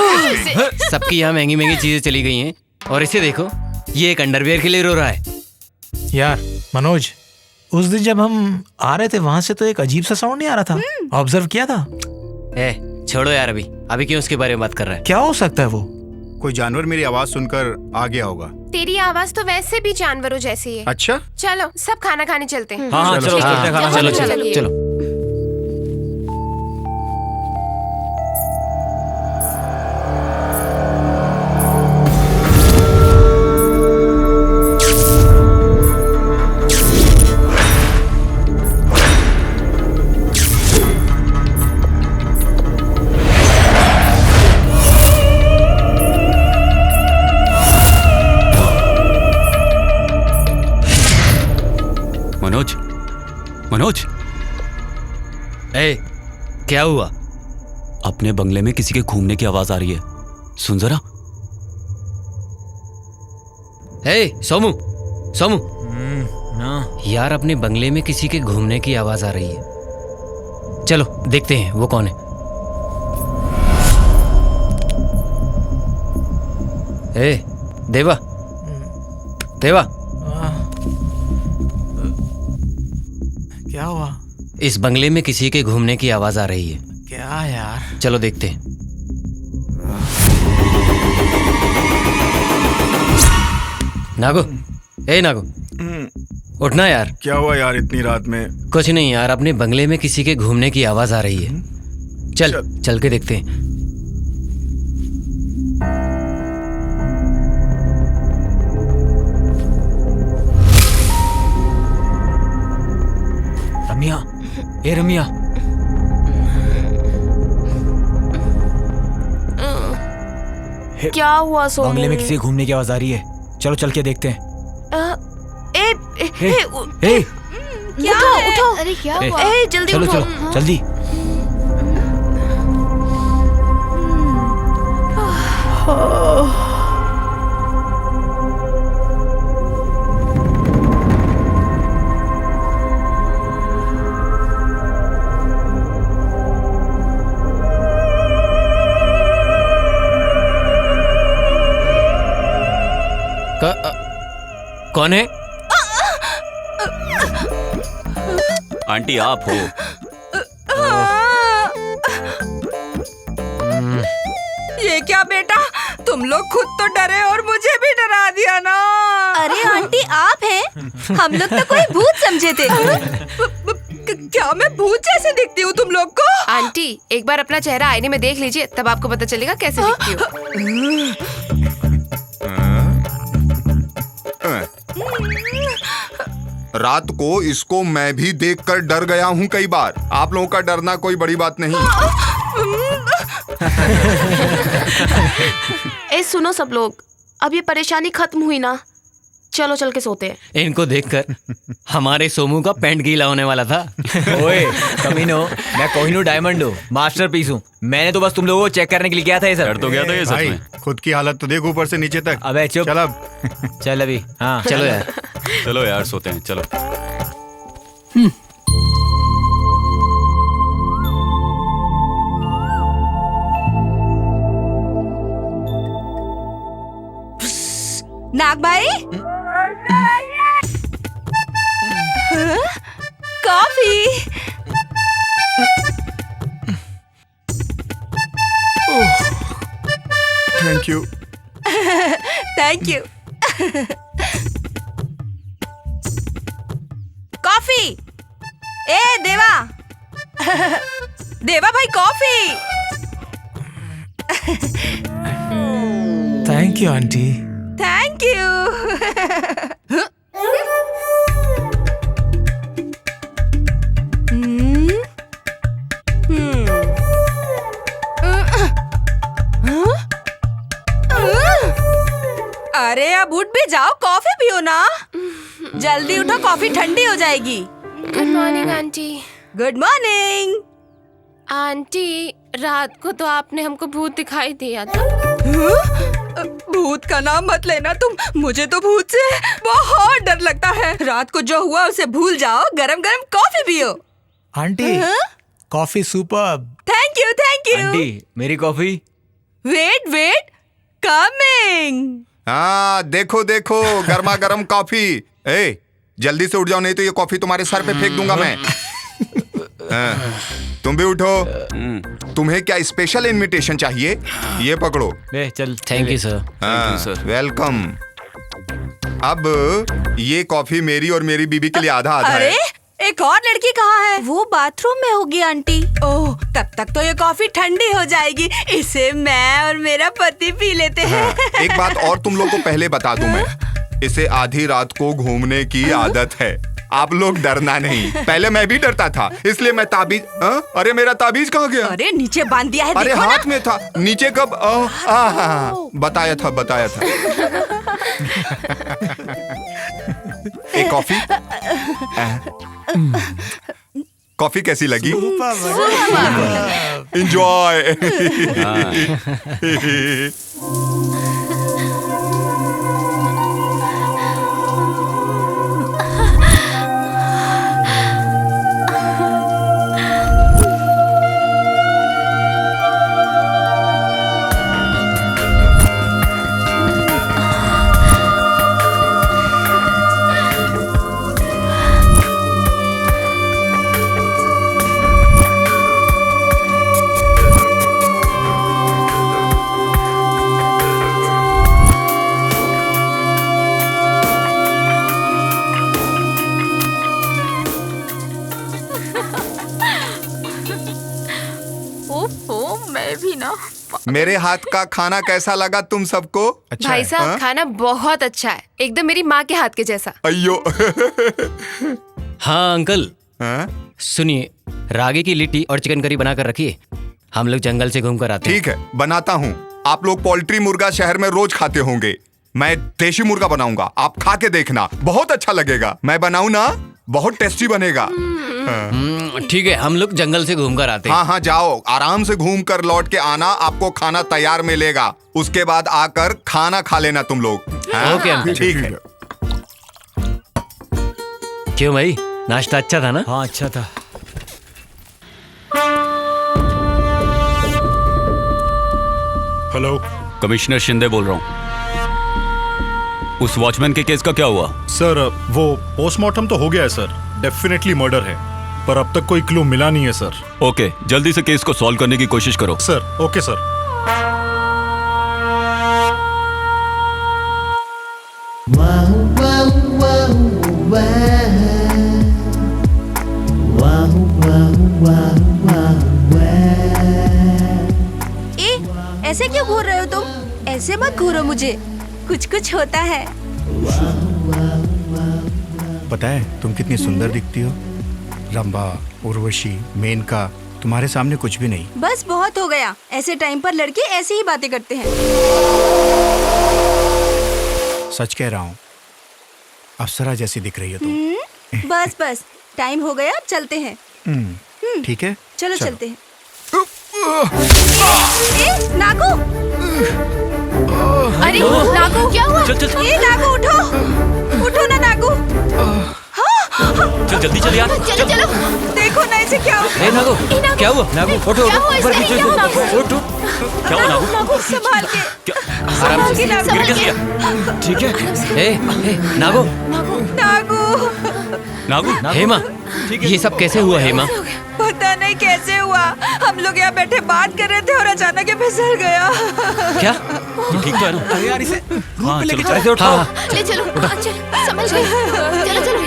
सबकी यहाँ महंगी महंगी चीजें चली गई हैं और इसे देखो, ये एक अंडरवेयर के लिए रो रहा है। यार मनोज, उस दिन जब हम आ रहे थे वहां से तो एक अजीब सा साउंड नहीं आ रहा था? ऑब्जर्व किया था? छोड़ो यार, अभी क्यों उसके बारे में बात कर रहा है? क्या हो सकता है वो? कोई जानवर मेरी आवाज सुनकर आ गया होगा। तेरी आवाज तो वैसे भी जानवरों जैसी है। अच्छा, चलो सब खाना खाने चलते हैं। हाँ चलो चलो। मनोज, क्या हुआ? अपने बंगले में किसी के घूमने की आवाज आ रही है, सुन जरा। सोमू, यार अपने बंगले में किसी के घूमने की आवाज आ रही है। चलो देखते हैं वो कौन है। देवा, क्या हुआ? इस बंगले में किसी के घूमने की आवाज आ रही है। क्या यार? चलो देखते हैं। नागो, नागो, उठना यार। क्या हुआ यार इतनी रात में? कुछ नहीं यार, अपने बंगले में किसी के घूमने की आवाज आ रही है। चल के देखते हैं। ए रमिया, क्या हुआ सोनू? बंगले में किसी के घूमने की आवाज आ रही है। चलो चल के देखते हैं। ए, क्या उठो। अरे क्या ए, हुआ? जल्दी चलो उठो। चलो जल्दी। कौन है? आंटी आप हो? ये क्या बेटा, तुम लोग खुद तो डरे और मुझे भी डरा दिया ना। अरे आंटी आप हैं? हम लोग तो कोई भूत समझे थे। क्या मैं भूत जैसे दिखती हूँ तुम लोग को? आंटी एक बार अपना चेहरा आईने में देख लीजिए, तब आपको पता चलेगा कैसे दिखती हो। रात को इसको मैं भी देखकर डर गया हूँ कई बार। आप लोगों का डरना कोई बड़ी बात नहीं। ए सुनो सब लोग, अब ये परेशानी खत्म हुई ना, चलो चल के सोते हैं। इनको देखकर हमारे सोमू का पैंट गीला होने वाला था। ओए कमीनो, मैं कोहिनूर डायमंड हूँ, मास्टरपीस हूँ। मैंने तो बस तुम लोगों को चेक करने के लिए किया था ये सब। डर तो गया था ये सच भाई में। खुद की हालत तो देख ऊपर से नीचे तक। अबे चुप। चल अब। चल अभी। हाँ चलो यार। चलो यार सोते हैं, चलो। नाग भाई, coffee. Thank you. Thank you. Coffee. ए देवा, देवा भाई coffee. Thank you aunty. Thank you. अरे अब उठ भी जाओ, कॉफी पियो ना। जल्दी उठो, कॉफी ठंडी हो जाएगी। Good morning aunty. Good morning. Aunty रात को तो आपने हमको भूत दिखाई दिया था। भूत का नाम मत लेना तुम, मुझे तो भूत से बहुत डर लगता है। रात को जो हुआ उसे भूल जाओ, गरम गरम कॉफी पियो। Aunty coffee superb. Thank you thank you. Aunty मेरी कॉफी। Wait wait, coming. हाँ देखो देखो, गर्मा गर्म कॉफी। ए जल्दी से उठ जाओ, नहीं तो ये कॉफी तुम्हारे सर पे फेंक दूंगा मैं। हाँ, तुम भी उठो। तुम्हें क्या स्पेशल इनविटेशन चाहिए? ये पकड़ो। ले चल। Thank you sir. हाँ, सर। वेलकम। अब ये कॉफी मेरी और मेरी बीबी के लिए आधा आधा अरे है। एक और लड़की कहाँ है? वो बाथरूम में होगी आंटी। ओह, तब तक तो ये कॉफी ठंडी हो जाएगी। इसे मैं और मेरा पति पी लेते हैं। हाँ, एक बात और तुम लोग को पहले बता दूं मैं, इसे आधी रात को घूमने की आदत है। आप लोग डरना नहीं। पहले मैं भी डरता था, इसलिए मैं ताबीज। अरे मेरा ताबीज कहाँ गया? अरे नीचे बांध दिया है। अरे देखो हाथ ना। में था, नीचे कब? बताया था। एक कॉफी। कॉफी कैसी लगी? एंजॉय। मैं भी ना। मेरे हाथ का खाना कैसा लगा तुम सबको? अच्छा भाई है। साहब हाँ? खाना बहुत अच्छा है, एकदम मेरी माँ के हाथ के जैसा। अयो। हाँ अंकल, हाँ? सुनिए, रागी की लिट्टी और चिकन करी बनाकर रखिए, हम लोग जंगल से घूम कर आते हैं। ठीक है, बनाता हूँ। आप लोग पोल्ट्री मुर्गा शहर में रोज खाते होंगे, मैं देशी मुर्गा बनाऊंगा, आप खा के देखना, बहुत अच्छा लगेगा। मैं बनाऊं ना, बहुत टेस्टी बनेगा। ठीक है, हम लोग जंगल से घूम कर आते हैं। हाँ हाँ, जाओ, आराम से घूम कर लौट के आना, आपको खाना तैयार मिलेगा। उसके बाद आकर खाना खा लेना तुम लोग। हाँ? Okay uncle. ठीक है। क्यों भाई, नाश्ता अच्छा था ना? हाँ अच्छा था। हेलो, कमिश्नर शिंदे बोल रहा हूँ। उस वॉचमैन के केस का क्या हुआ? सर वो पोस्टमार्टम तो हो गया है सर, डेफिनेटली मर्डर है, पर अब तक कोई क्लू मिला नहीं है सर। ओके, जल्दी से केस को सॉल्व करने की कोशिश करो। Sir, okay sir. ऐसे क्यों घूर रहे हो तुम? ऐसे मत घूरो मुझे, कुछ कुछ होता है। पता है तुम कितनी सुंदर दिखती हो। रंभा, उर्वशी, मेनका, तुम्हारे सामने कुछ भी नहीं। बस बहुत हो गया, ऐसे टाइम पर लड़के ऐसी ही बातें करते हैं। सच कह रहा हूँ, अप्सरा जैसी दिख रही हो तुम। बस बस, टाइम हो गया, चलते हैं। ठीक है, चलो चलते हैं। नागू! अरे नागू, क्या हुआ? नागू उठो, उठो ना नागू। चल जल्दी चल यार। चलो चलो। देखो ना इसे क्या हुआ। नागू, क्या हुआ? नागू उठो, क्या हुआ ऊपर इसे? नीचे क्या हुआ? उठो। क्या हुआ नागू? नागू संभाल के, आराम से नागू। गिर गया। ठीक है। ए, नागू, नागू, नागू, हेमा, ये सब कैसे हुआ हेमा? पता नहीं कैसे हुआ, हम लोग यहाँ बैठे बात कर रहे थे और अचानक ये फिसल गया। क्या? तू ठीक तो है ना? अरे यार इसे हाँ चलो ऐसे उठा। ले चलो, चलो, संभल गए। चलो चलो।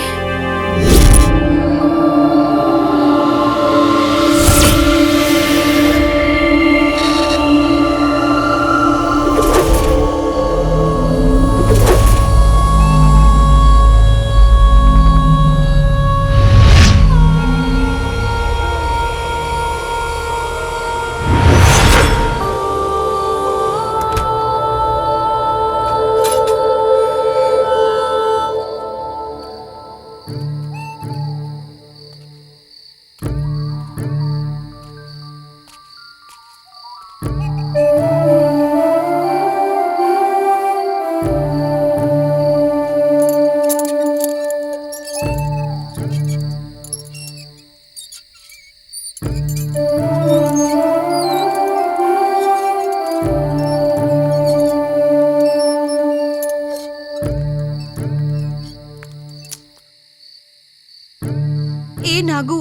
ए नागू,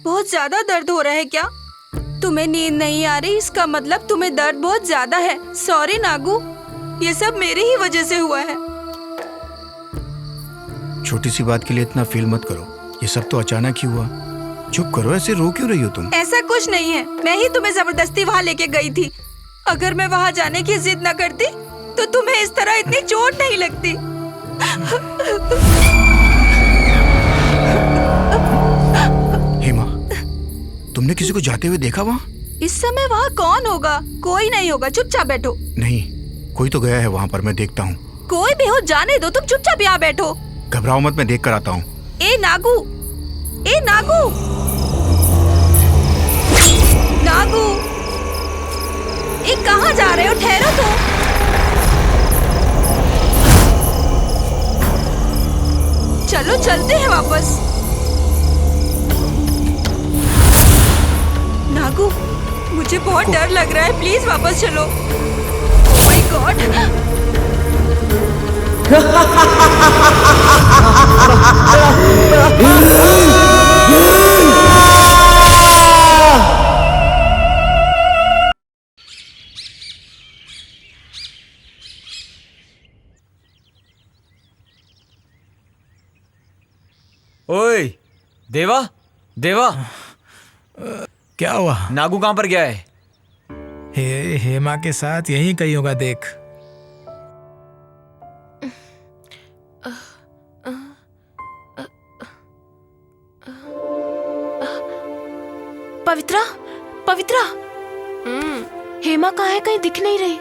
बहुत ज्यादा दर्द हो रहा है क्या? तुम्हें नींद नहीं आ रही, इसका मतलब तुम्हें दर्द बहुत ज्यादा है। सॉरी नागू, ये सब मेरी ही वजह से हुआ है। छोटी सी बात के लिए इतना फील मत करो, ये सब तो अचानक ही हुआ। चुप करो, ऐसे रो क्यों रही हो तुम? ऐसा कुछ नहीं है, मैं ही तुम्हें जबरदस्ती वहाँ लेके गई थी। अगर मैं वहाँ जाने की जिद न करती तो तुम्हें इस तरह इतनी चोट नहीं लगती। हेमा, तुमने किसी को जाते हुए देखा वहाँ? इस समय वहाँ कौन होगा? कोई नहीं होगा, चुपचाप बैठो। नहीं, कोई तो गया है वहाँ पर, मैं देखता हूँ। कोई भी हो, जाने दो, तुम चुपचाप यहाँ बैठो। घबराओ मत, मैं देख कर आता हूँ। ए नागू, ए नागू, नागू, ए कहाँ जा रहे हो? ठहरो तो। चलो चलते हैं वापस। नागू, मुझे बहुत डर लग रहा है, प्लीज वापस चलो। Oh my God. ओए देवा, देवा, क्या हुआ? नागू कहाँ पर गया है? हेमा के साथ यहीं कहीं होगा, देख। पवित्रा, पवित्रा, हेमा कहाँ है? कहीं दिख नहीं रही।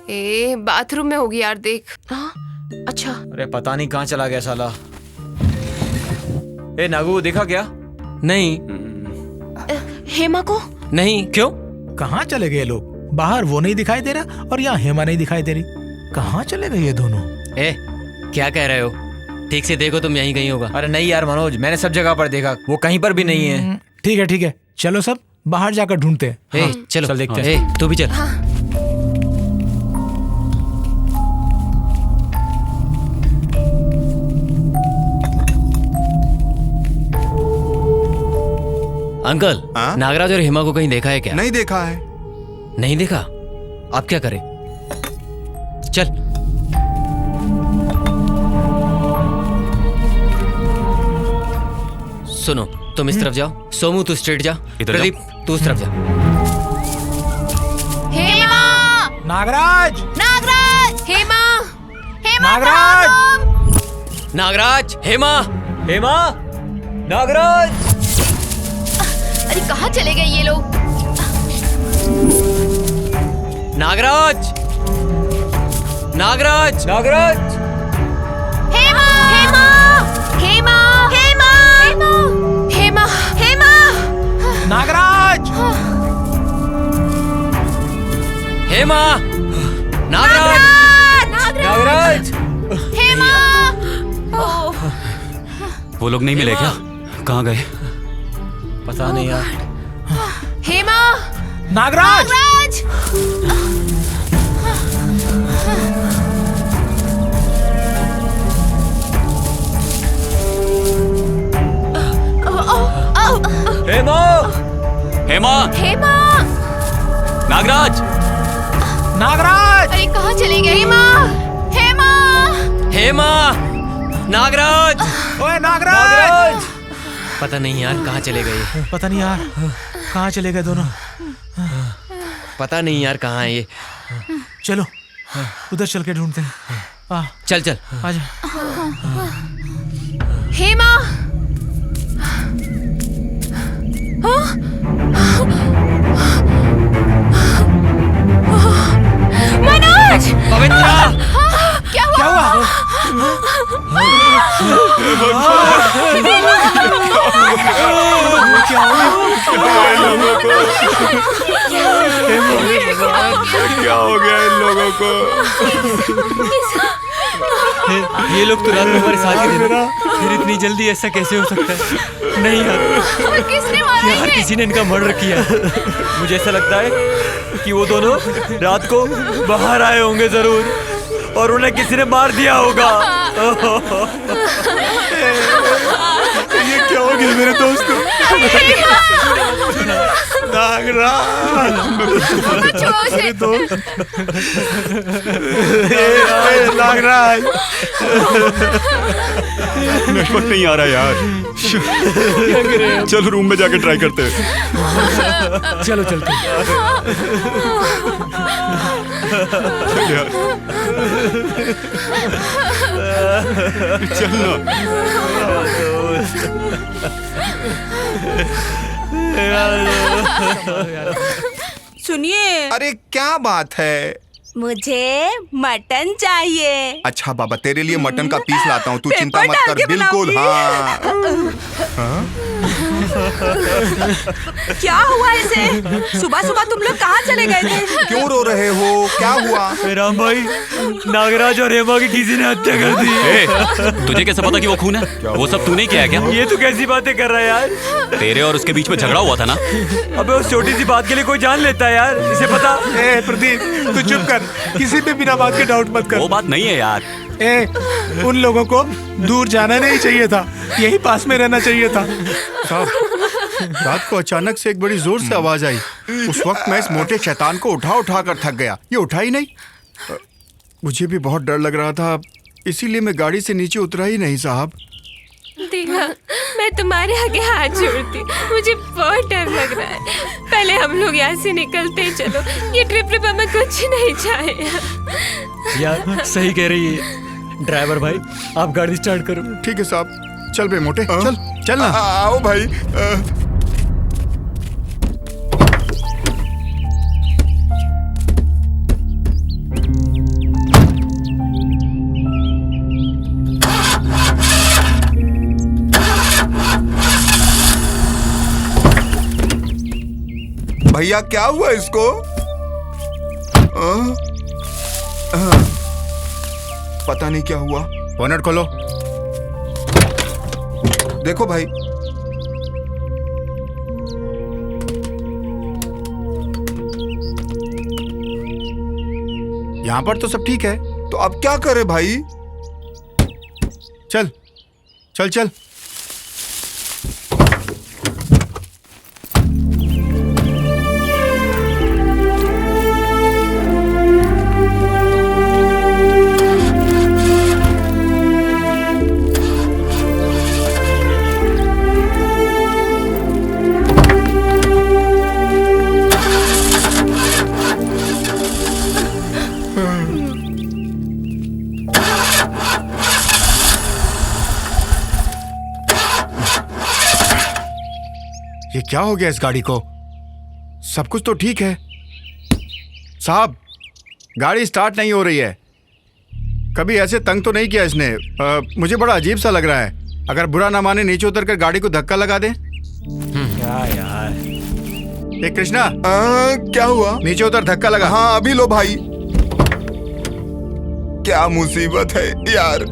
ए बाथरूम में होगी यार, देख। हाँ अच्छा। अरे पता नहीं कहाँ चला गया साला। ए नागू देखा क्या? नहीं। हेमा को नहीं। क्यों? कहाँ चले गए लोग? बाहर वो नहीं दिखाई दे रहा और यहाँ हेमा नहीं दिखाई दे रही। कहाँ चले गए ये दोनों? ए क्या कह रहे हो? ठीक से देखो, तुम यहीं कहीं होगा। अरे नहीं यार मनोज, मैंने सब जगह पर देखा, वो कहीं पर भी नहीं है। ठीक है ठीक है, चलो सब बाहर जाकर ढूंढते हैं। चलो चल देखते हैं। तू भी चल। अंकल, नागराज और हेमा को कहीं देखा है क्या? नहीं देखा है। नहीं देखा? आप क्या करें? चल। सुनो, तुम इस तरफ जाओ। सोमू तू स्ट्रेट जा। प्रदीप तू उस तरफ जा। हेमा! नागराज! नागराज! हेमा! हेमा! नागराज! नागराज! हेमा! हेमा! नागराज! अरे कहाँ चले गए ये लोग? नागराज! नागराज! नागराज! हेमा! हेमा! हेमा! हेमा! हेमा! हेमा! नागराज! हेमा! नागराज! नागराज! हेमा! वो लोग नहीं मिले क्या? कहाँ गए? पता नहीं यार। हेमा! नागराज! हेमा! हेमा! हेमा! नागराज! नागराज! अरे कहाँ चले गए? हेमा! हेमा! हेमा! नागराज! ओए नागराज! पता नहीं यार कहाँ चले गए। पता नहीं यार कहाँ चले गए दोनों। पता नहीं यार कहाँ है ये। चलो उधर चल के ढूंढते हैं। चल चल आजा। हेमा! मनोज! पवित्रा! क्या हुआ? क्या हो गया इन लोगों को? ये लोग तो रात में हमारे साथ ही थे, फिर इतनी जल्दी ऐसा कैसे हो सकता है? नहीं यार, किसने मारा यार किसी ने इनका मर्डर किया। मुझे ऐसा लगता है कि वो दोनों रात को बाहर आए होंगे जरूर और उन्हें किसी ने मार दिया होगा। ये क्या हो गया मेरे दोस्तों? नागराज! अरे दोस्त नागराज! नेटवर्क नहीं आ रहा यार। चलो रूम में जाके ट्राई करते हैं। चलो चलते चलना। सुनिए। अरे क्या बात है? मुझे मटन चाहिए। अच्छा बाबा, तेरे लिए मटन का पीस लाता हूँ, तू पेपर चिंता मत डाल कर। के बिल्कुल हाँ। क्या हुआ इसे? सुबह सुबह तुम लोग कहाँ चले गए थे? क्यों रो रहे हो? क्या हुआ? राम भाई, नागराज और हेमा की किसी ने हत्या कर दी। तुझे कैसे पता कि वो खून है? वो सब तूने किया है क्या? ये तो कैसी बातें कर रहा है यार? तेरे और उसके बीच में झगड़ा हुआ था ना? अबे उस छोटी सी बात के लिए कोई जान लेता है यार, इसे पता। ए प्रदीप तू चुप कर, किसी पे बिना बात के डाउट मत कर। वो बात नहीं है यार। ए उन लोगों को दूर जाना नहीं चाहिए था, यही पास में रहना चाहिए था। साहब रात को अचानक से एक बड़ी जोर से आवाज आई। उस वक्त मैं इस मोटे शैतान को उठा कर थक गया। ये उठा ही नहीं। मुझे भी बहुत डर लग रहा था, इसीलिए मैं गाड़ी से नीचे उतरा ही नहीं साहब। दीना, मैं तुम्हारे आगे हाथ जोड़ती, मुझे बहुत डर लग रहा है। पहले हम लोग यहाँ से निकलते हैं, चलो। ये ट्रिप हमें कुछ नहीं चाहिए। यार सही कह रही है ड्राइवर भाई, आप गाड़ी स्टार्ट करो। ठीक है साहब, चल बे मोटे, चल चल ना। आओ भाई। भैया क्या हुआ इसको? पता नहीं क्या हुआ। बोनट खोलो। देखो भाई, यहाँ पर तो सब ठीक है। तो अब क्या करे भाई? चल चल चल। ये क्या हो गया इस गाड़ी को? सब कुछ तो ठीक है साहब, गाड़ी स्टार्ट नहीं हो रही है। कभी ऐसे तंग तो नहीं किया इसने। मुझे बड़ा अजीब सा लग रहा है। अगर बुरा ना माने नीचे उतर कर गाड़ी को धक्का लगा दे। क्या यार? ए कृष्णा, क्या हुआ? नीचे उतर, धक्का लगा। हाँ अभी लो भाई। क्या मुसीबत है यार।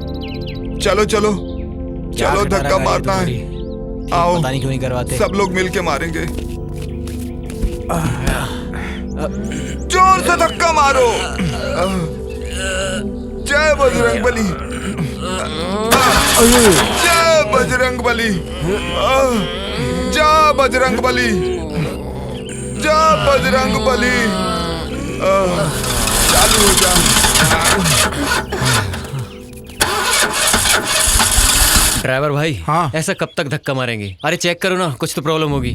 चलो चलो चलो, धक्का मारना है। आओ, पता नहीं क्यों नहीं करवाते। सब लोग मिलके मारेंगे। जोर से धक्का मारो। जय बजरंग बली, जय बजरंग बली, जय बजरंग बली, जय बजरंग बली। चालू हो जा। ड्राइवर भाई, हाँ? ऐसा कब तक धक्का मारेंगे? अरे चेक करो ना, कुछ तो प्रॉब्लम होगी।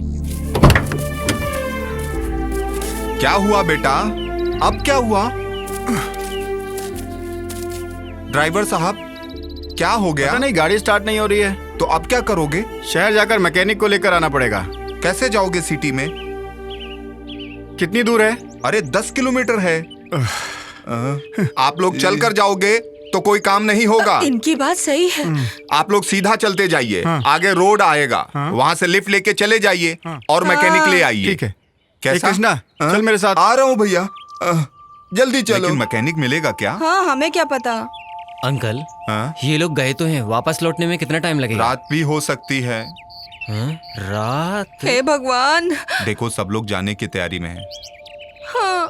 क्या हुआ बेटा? अब क्या हुआ? ड्राइवर साहब, क्या हो गया? पता नहीं, गाड़ी स्टार्ट नहीं हो रही है। तो अब क्या करोगे? शहर जाकर मैकेनिक को लेकर आना पड़ेगा। कैसे जाओगे सिटी में? कितनी दूर है? अरे 10 किलोमीटर है। आप लोग चलकर जाओगे तो कोई काम नहीं होगा। इनकी बात सही है। आप लोग सीधा चलते जाइए। हाँ। आगे रोड आएगा, वहां से लिफ्ट लेके चले जाइए और मैकेनिक ले आइए। ठीक है। कैसा? कृष्णा, चल मेरे साथ। आ रहा हूँ भैया। जल्दी चलो। लेकिन मैकेनिक मिलेगा क्या? हाँ, हमें क्या पता। अंकल, हाँ? ये लोग गए तो हैं, वापस लौटने में कितना टाइम लगेगा? रात भी हो सकती है। हाँ? रात? हे भगवान। देखो, सब लोग जाने की तैयारी में हैं। हाँ।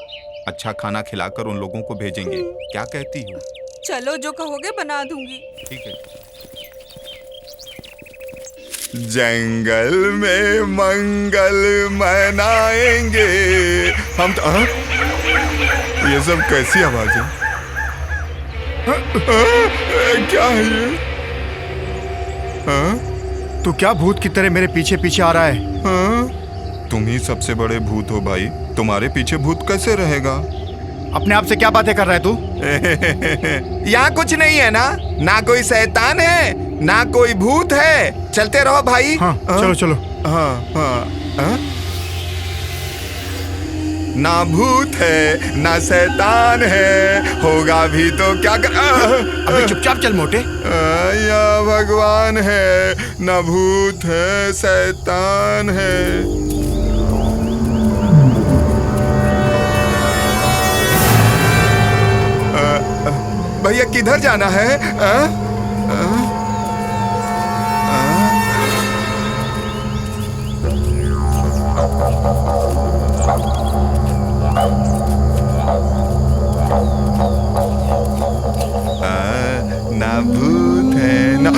अच्छा खाना खिलाकर उन लोगों को भेजेंगे। क्या कहती हो? चलो, जो कहोगे बना दूंगी। ठीक है। जंगल में मंगल मनाएंगे हम तो। ये सब कैसी आवाज है? क्या है ये? तू क्या भूत की तरह मेरे पीछे पीछे आ रहा है? तुम ही सबसे बड़े भूत हो भाई, तुम्हारे पीछे भूत कैसे रहेगा? अपने आप से क्या बातें कर रहा है तू? यहाँ कुछ नहीं है ना, ना कोई शैतान है ना कोई भूत है। चलते रहो भाई। हाँ, चलो चलो। हाँ हाँ। ना भूत है ना शैतान है, होगा भी तो क्या कर। अबे चुपचाप चल मोटे। या भगवान है, ना भूत है शैतान है। भैया किधर जाना है? ना भूत है ना।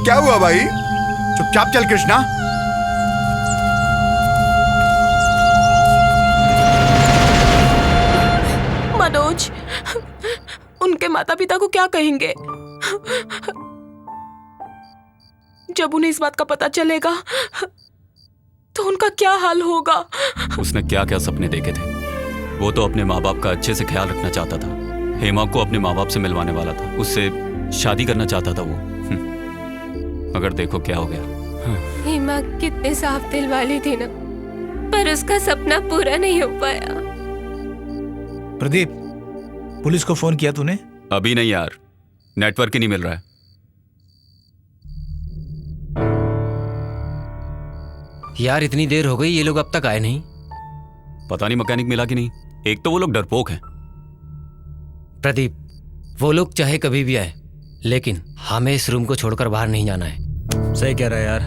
क्या हुआ भाई? चुपचाप चल कृष्णा। मनोज, उनके माता पिता को क्या कहेंगे जब उन्हें इस बात का पता चलेगा? तो उनका क्या हाल होगा? उसने क्या क्या सपने देखे थे। वो तो अपने माँ बाप का अच्छे से ख्याल रखना चाहता था। हेमा को अपने माँ बाप से मिलवाने वाला था, उससे शादी करना चाहता था वो। मगर देखो क्या हो गया। हेमा कितने साफ दिल वाली थी ना, पर उसका सपना पूरा नहीं हो पाया। प्रदीप, पुलिस को फोन किया तूने? अभी नहीं यार, नेटवर्क ही नहीं मिल रहा है। यार इतनी देर हो गई, ये लोग अब तक आए नहीं। पता नहीं मैकेनिक मिला कि नहीं। एक तो वो लोग डरपोक हैं। प्रदीप, वो लोग चाहे कभी भी आए, लेकिन हमें इस रूम को छोड़कर बाहर नहीं जाना है। सही कह रहा है यार।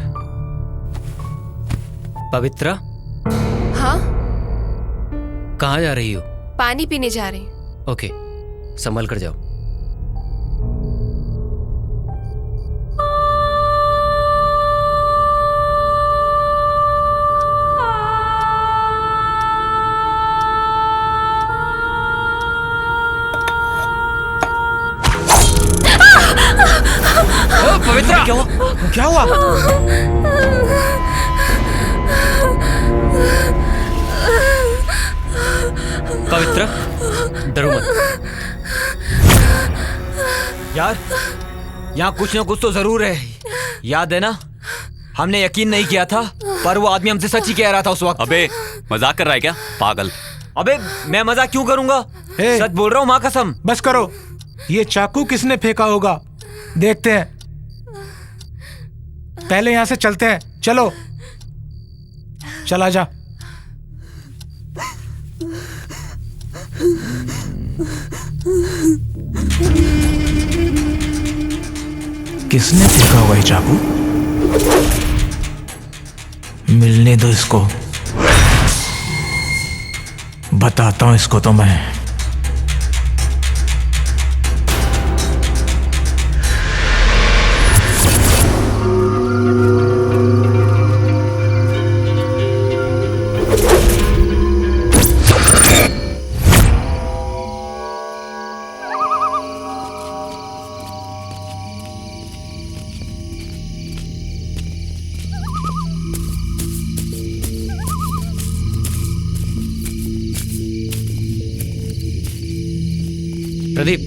पवित्रा, हाँ, कहाँ जा रही हो? पानी पीने जा रही हूँ। ओके, संभल कर जाओ। पवित्रा, क्या हुआ? क्या हुआ? पवित्रा, डरो मत। यार, यहाँ कुछ ना कुछ तो जरूर है। याद है ना, हमने यकीन नहीं किया था, पर वो आदमी हमसे सच ही कह रहा था उस वक्त। अबे मजाक कर रहा है क्या पागल? अबे मैं मजाक क्यों करूंगा? सच बोल रहा हूँ, माँ कसम। बस करो। ये चाकू किसने फेंका होगा, देखते हैं। पहले यहाँ से चलते हैं। चलो, चला जा। किसने फेंका होगा ये चाकू? मिलने दो इसको, बताता हूं इसको तो मैं। प्रदीप,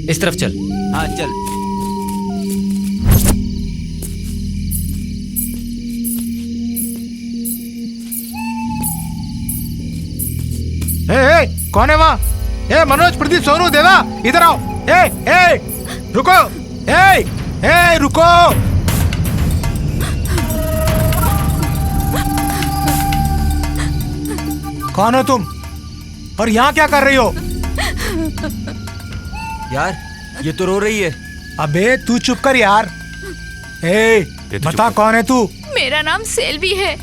इस तरफ चल। हाँ चल। कौन है वहाँ? मनोज, प्रदीप, सोनू, देवा, इधर आओ। रुको। रुको। कौन हो तुम और यहाँ क्या कर रही हो? यार ये तो रो रही है। अबे तू चुप कर यार। बता कौन है तू? मेरा नाम सेल्वी है।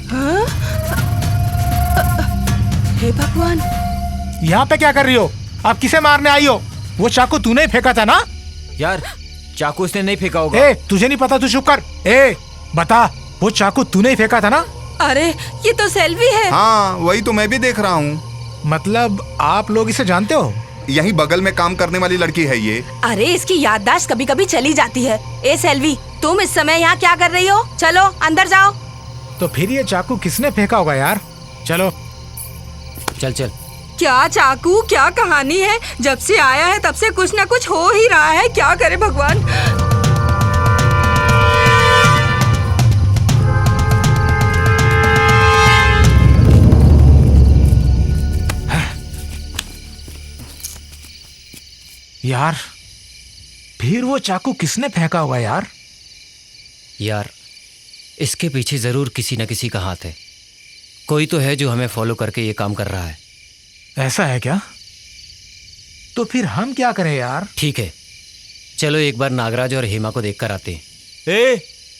हे भगवान, यहाँ पे क्या कर रही हो? आप किसे मारने आई हो? वो चाकू तूने ही फेंका था ना? यार चाकू इसने नहीं फेंका होगा। तुझे नहीं पता, तू चुप कर। बता, वो चाकू तूने ही फेंका था ना? अरे ये तो सेल्वी है। हाँ वही तो मैं भी देख रहा हूँ। मतलब आप लोग इसे जानते हो? यही बगल में काम करने वाली लड़की है ये। अरे इसकी याददाश्त कभी कभी चली जाती है। सेल्वी, तुम इस समय यहाँ क्या कर रही हो? चलो अंदर जाओ। तो फिर ये चाकू किसने फेंका होगा यार? चलो चल चल। क्या चाकू, क्या कहानी है? जब से आया है तब से कुछ न कुछ हो ही रहा है। क्या करे भगवान। यार फिर वो चाकू किसने फेंका होगा यार? यार इसके पीछे जरूर किसी न किसी का हाथ है। कोई तो है जो हमें फॉलो करके ये काम कर रहा है। ऐसा है क्या? तो फिर हम क्या करें यार? ठीक है, चलो एक बार नागराज और हेमा को देखकर आते हैं।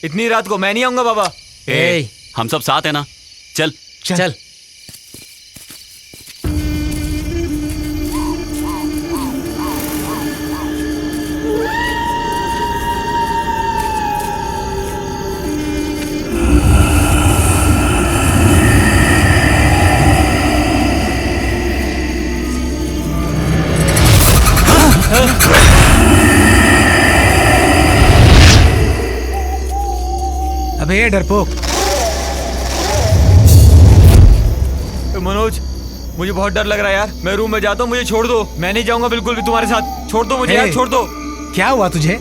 इतनी रात को मैं नहीं आऊंगा बाबा। हम सब साथ है ना? चल चल। अबे ये डरपोक। मनोज, मुझे बहुत डर लग रहा है यार। मैं रूम में जाता हूँ, मुझे छोड़ दो। मैं नहीं जाऊंगा बिल्कुल भी तुम्हारे साथ। छोड़ दो मुझे यार, छोड़ दो। क्या हुआ तुझे?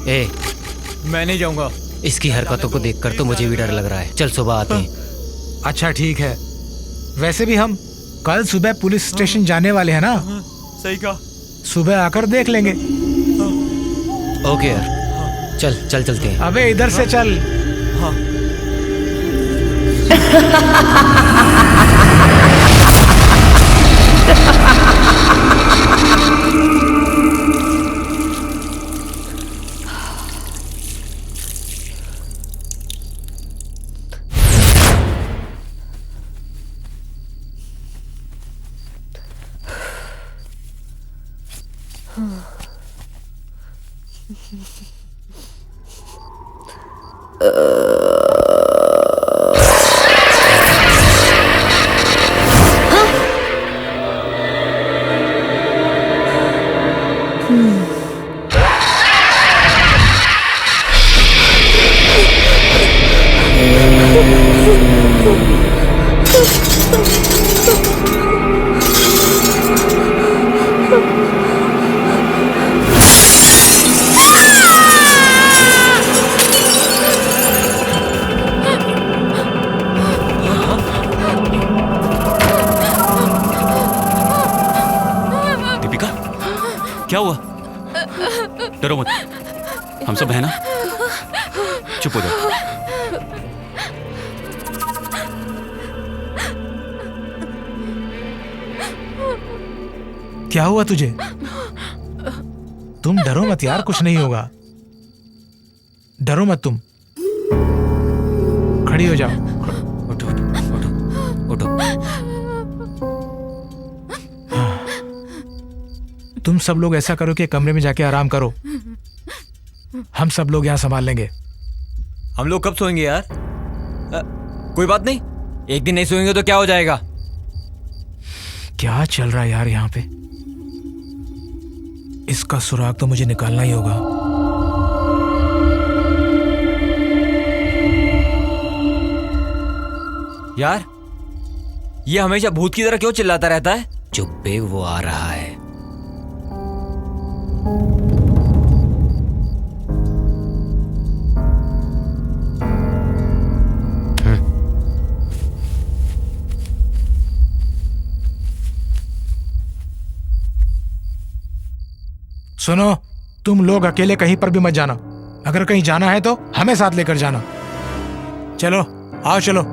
मैं नहीं जाऊंगा। इसकी हरकतों को देखकर तो मुझे भी डर लग रहा है। चल सुबह आते हैं। अच्छा ठीक है। वैसे भी हम कल सुबह पुलिस स्टेशन जाने वाले हैं ना? सही कहा। सुबह आकर देख लेंगे। ओके यार, चल चल चलते हैं। अबे इधर से चल। हाँ। दीपिका, क्या हुआ? डरो मत, हम सब है ना? चुप हो जाओ। क्या हुआ तुझे? तुम डरो मत यार, कुछ नहीं होगा। डरो मत तुम। खड़ी हो जाओ। उठो उठो उठो उठो। तुम सब लोग ऐसा करो कि कमरे में जाके आराम करो। हम सब लोग यहाँ संभाल लेंगे। हम लोग कब सोएंगे यार? कोई बात नहीं, एक दिन नहीं सोएंगे तो क्या हो जाएगा? क्या चल रहा है यार यहाँ पे? इसका सुराग तो मुझे निकालना ही होगा। यार, ये हमेशा भूत की तरह क्यों चिल्लाता रहता है? चुप बे, वो आ रहा है। सुनो, तुम लोग अकेले कहीं पर भी मत जाना। अगर कहीं जाना है तो हमें साथ लेकर जाना। चलो आओ, चलो।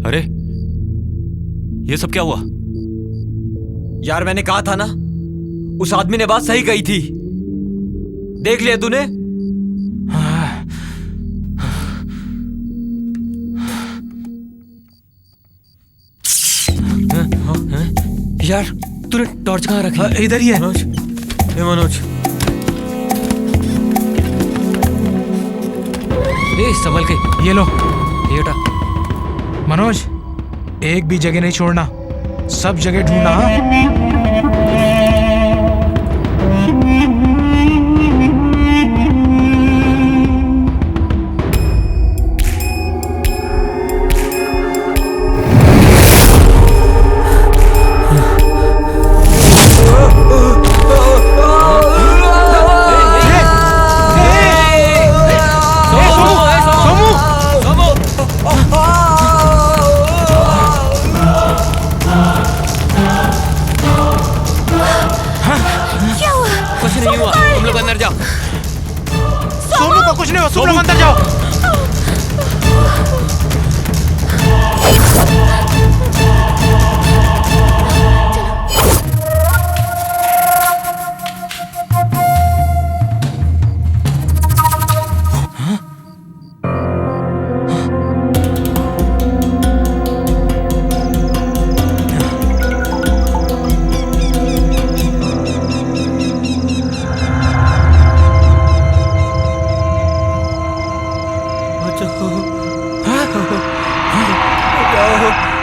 अरे, ये सब क्या हुआ? यार मैंने कहा था ना, उस आदमी ने बात सही कही थी। देख लिया तूने? यार तूने टॉर्च कहाँ रखी? इधर ही है। मनोज, संभल के। ये लो। ये उठा। मनोज, एक भी जगह नहीं छोड़ना, सब जगह ढूंढना। हाँ? तुम लोग अंदर जाओ।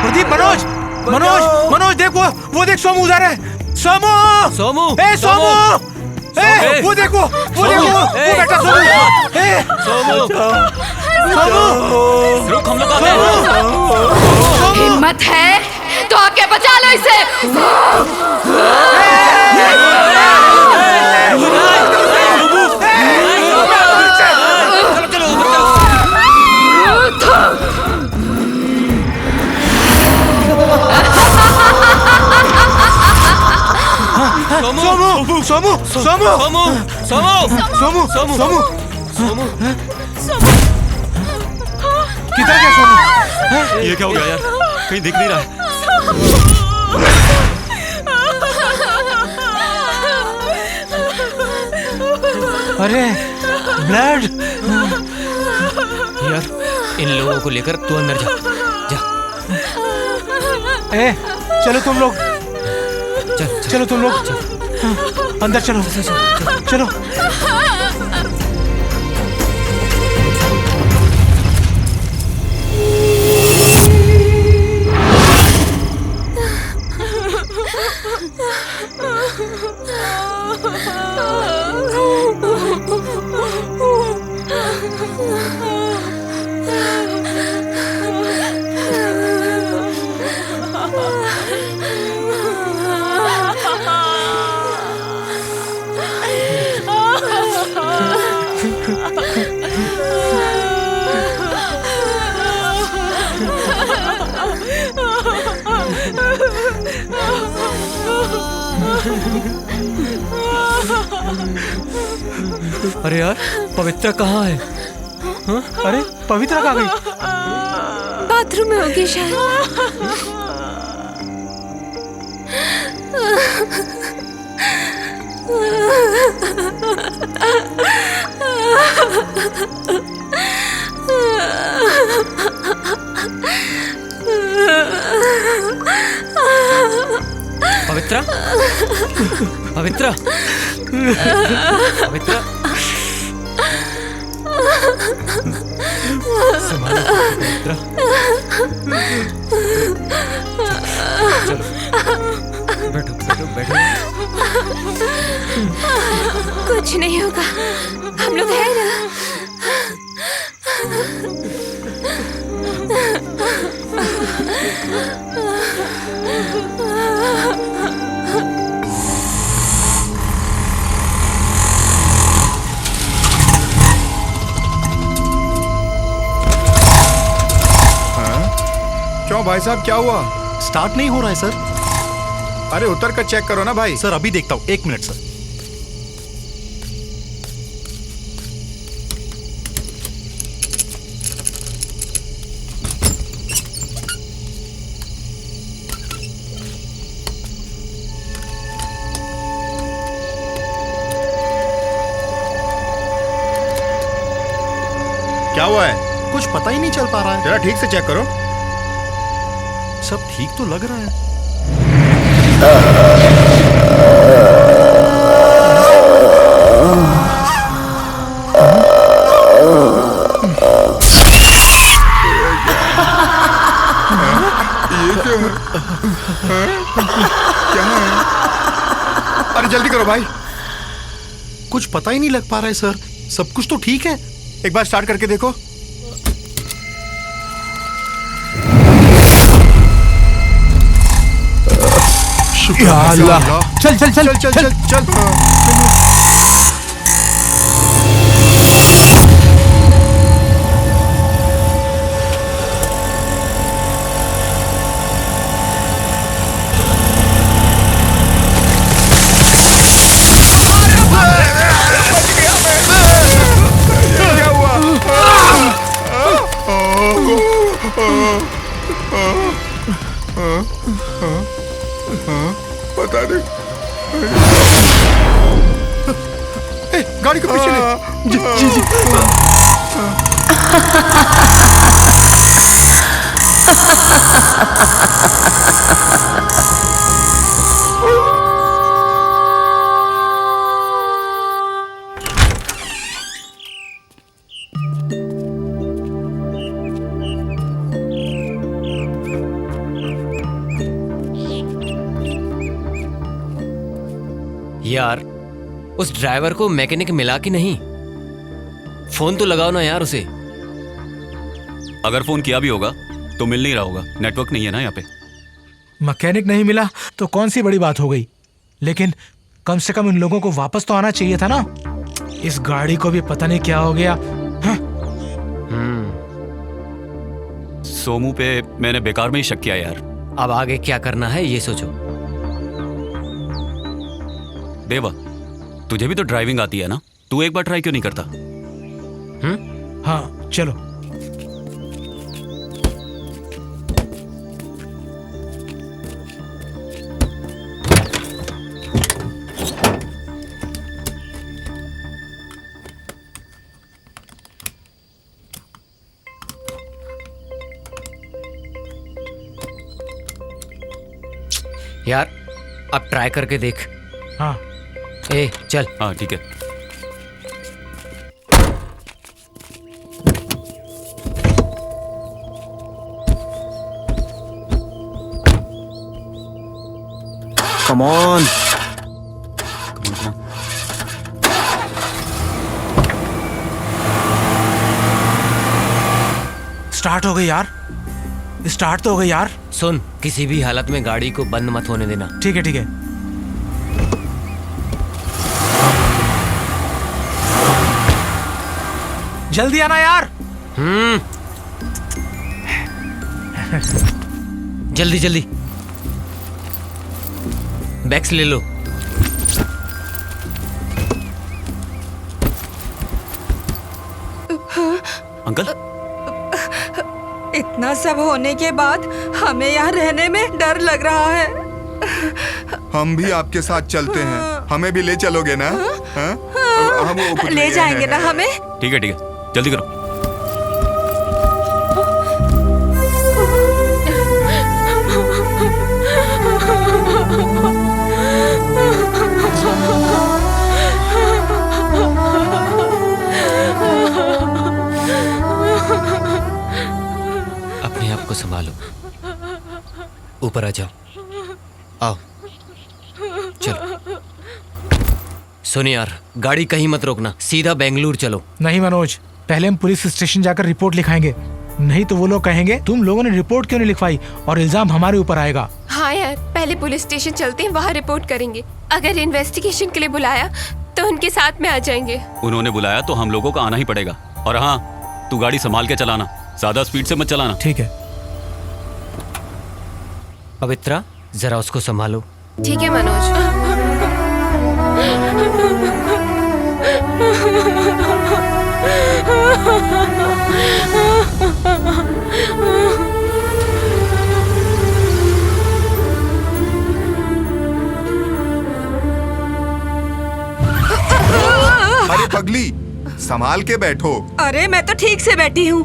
प्रदीप, मनोज, मनोज, मनोज देख, वो देख, सोमू उधर है। सोमू, सोमू, ए सोमू, ए वो देखो, वो बेटा सोमू, ए सोमू, सोमू, रुक, हम लोग आते हैं। हिम्मत है तो आके बचा लो इसे। सोमू, सोमू, सोमू, सोमू, सोमू, सोमू, सोमू, सोमू, किधर गया सोमू? ये क्या हो गया यार, कहीं दिख नहीं रहा है। अरे ब्लड। यार इन लोगों को लेकर तू अंदर जा, जा। ए चलो तुम लोग, चल, चलो तुम लोग, हाँ, अंदर चलो, चलो। अरे यार, पवित्रा कहाँ है? हाँ? अरे पवित्रा कहाँ गई? बाथरूम में होगी शायद। पवित्रा, पवित्रा, पवित्रा, संभालो पवित्रा। चलो, बैठो, बैठो, बैठो। कुछ नहीं होगा, हम लोग हैं ना। क्यों भाई साहब, क्या हुआ? स्टार्ट नहीं हो रहा है सर। अरे उतर कर चेक करो ना भाई। सर अभी देखता हूँ, 1 मिनट सर। क्या हुआ है? कुछ पता ही नहीं चल पा रहा है। जरा ठीक से चेक करो। सब ठीक तो लग रहा है। ये क्या है? क्या है? अरे जल्दी करो भाई। कुछ पता ही नहीं लग पा रहा है सर। सब कुछ तो ठीक है। एक बार स्टार्ट करके देखो। या अल्लाह। चल चल चल चल चल चल चल। पता नहीं। गाड़ी को पीछे ले। जी जी जी। यार उस ड्राइवर को मैकेनिक मिला कि नहीं? फोन तो लगाओ ना यार उसे। अगर फोन किया भी होगा तो मिल नहीं रहा होगा, नेटवर्क नहीं है ना यहाँ पे। मैकेनिक नहीं मिला तो कौन सी बड़ी बात हो गई, लेकिन कम से कम इन लोगों को वापस तो आना चाहिए था ना। इस गाड़ी को भी पता नहीं क्या हो गया। हाँ? सोमू पे मैंने बेकार में ही शक किया यार। अब आगे क्या करना है ये सोचो। देवा, तुझे भी तो ड्राइविंग आती है ना, तू एक बार ट्राई क्यों नहीं करता? हाँ चलो। यार अब ट्राई करके देख। हाँ ए चल। हाँ ठीक है। Come on. स्टार्ट हो गई यार। स्टार्ट तो हो गई यार। सुन, किसी भी हालत में गाड़ी को बंद मत होने देना। ठीक है ठीक है। जल्दी आना यार। जल्दी जल्दी। बैग्स ले लो। अंकल, इतना सब होने के बाद हमें यहाँ रहने में डर लग रहा है। हम भी आपके साथ चलते हैं, हमें भी ले चलोगे ना? हाँ? हम वो कुछ ले लिए जाएंगे हैं। ना हमें? ठीक है जल्दी करो। अपने आप को संभालो। ऊपर आ जाओ। आओ चलो। सुन यार, गाड़ी कहीं मत रोकना, सीधा बेंगलुरु चलो। नहीं मनोज, पहले हम पुलिस स्टेशन जाकर रिपोर्ट लिखाएंगे, नहीं तो वो लोग कहेंगे तुम लोगों ने रिपोर्ट क्यों नहीं लिखवाई और इल्जाम हमारे ऊपर आएगा। हाँ यार, पहले पुलिस स्टेशन चलते हैं, वहाँ रिपोर्ट करेंगे। अगर इन्वेस्टिगेशन के लिए बुलाया तो उनके साथ में आ जाएंगे। उन्होंने बुलाया तो हम लोगों को आना ही पड़ेगा। और हाँ, तू गाड़ी संभाल के चलाना, ज्यादा स्पीड से मत चलाना। ठीक है। पवित्रा, जरा उसको संभालो। ठीक है मनोज। अरे पगली, संभाल के बैठो। अरे मैं तो ठीक से बैठी हूँ।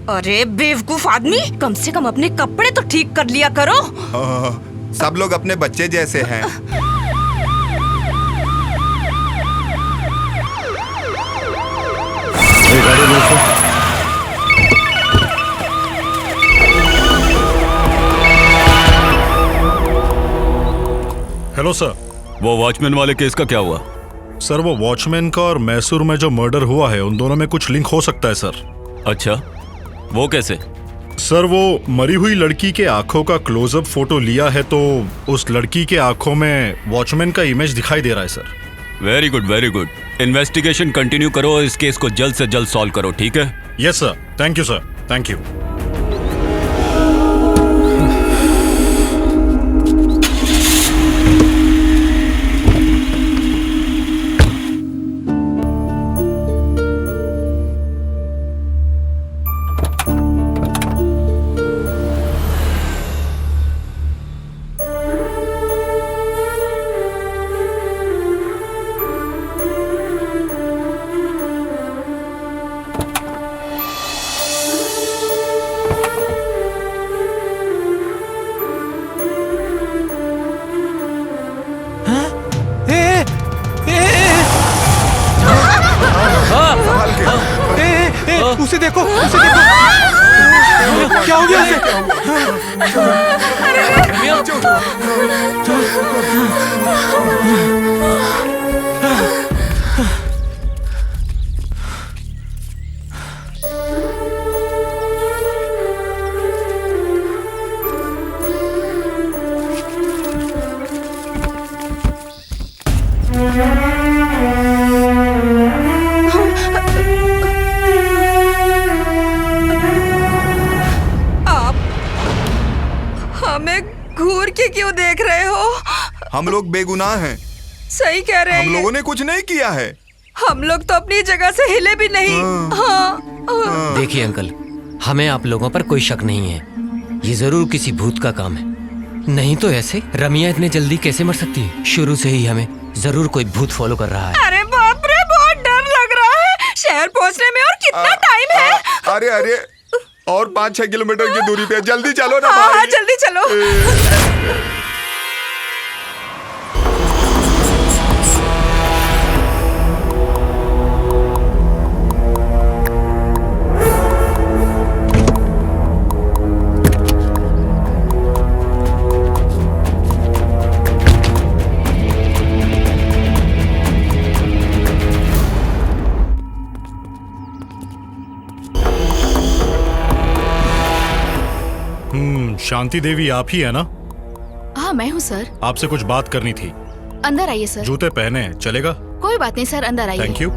अरे बेवकूफ आदमी, कम से कम अपने कपड़े तो ठीक कर लिया करो। सब लोग अपने बच्चे जैसे हैं। Hello sir. वो वॉचमैन वाले केस का क्या हुआ? सर वो वॉचमैन का और मैसूर में जो मर्डर हुआ है उन दोनों में कुछ लिंक हो सकता है सर। अच्छा, वो कैसे? सर वो मरी हुई लड़की के आंखों का क्लोजअप फोटो लिया है तो उस लड़की के आंखों में वॉचमैन का इमेज दिखाई दे रहा है sir. Very good, very good. Investigation continue करो और इस केस को जल्द से जल्द सॉल्व करो, ठीक है? Yes sir, thank you sir, thank you. उसे देखो, उसे देखो। क्या हो गया उसे? घूर के क्यों देख रहे हो? हम लोग बेगुनाह हैं। सही कह रहे हैं। हम लोगों ने कुछ नहीं किया है। हम लोग तो अपनी जगह से हिले भी नहीं। हाँ। देखिए अंकल, हमें आप लोगों पर कोई शक नहीं है। ये जरूर किसी भूत का काम है, नहीं तो ऐसे रमिया इतने जल्दी कैसे मर सकती है? शुरू से ही हमें जरूर कोई भूत फॉलो कर रहा है। अरे बाप रे, बहुत डर लग रहा है। शहर पहुंचने में और कितना टाइम है? अरे अरे, और 5-6 किलोमीटर की दूरी पे, जल्दी चलो ना भाई। भाई। जल्दी चलो। शांति देवी आप ही है ना? हाँ मैं हूँ सर। आपसे कुछ बात करनी थी। अंदर आइए सर। जूते पहने हैं, चलेगा? कोई बात नहीं सर, अंदर आइए। Thank you.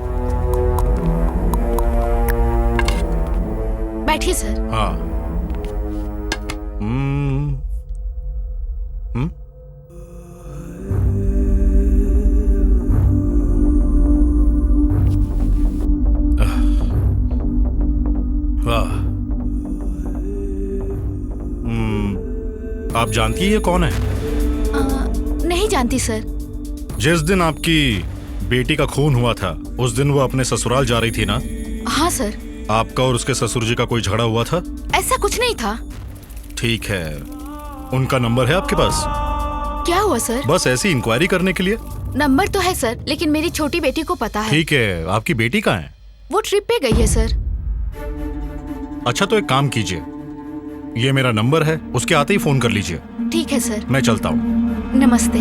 बैठिए सर। हाँ। वाह। आप जानती है कौन है? नहीं जानती सर। जिस दिन आपकी बेटी का खून हुआ था उस दिन वो अपने ससुराल जा रही थी ना? हाँ सर। आपका और उसके ससुर जी का कोई झगड़ा हुआ था? ऐसा कुछ नहीं था। ठीक है, उनका नंबर है आपके पास? क्या हुआ सर? बस ऐसी इंक्वायरी करने के लिए। नंबर तो है सर, लेकिन मेरी छोटी बेटी को पता है। ठीक है, आपकी बेटी कहाँ है? वो ट्रिप पे गई है सर। अच्छा तो एक काम कीजिए, ये मेरा नंबर है, उसके आते ही फोन कर लीजिए। ठीक है सर। मैं चलता हूँ। नमस्ते।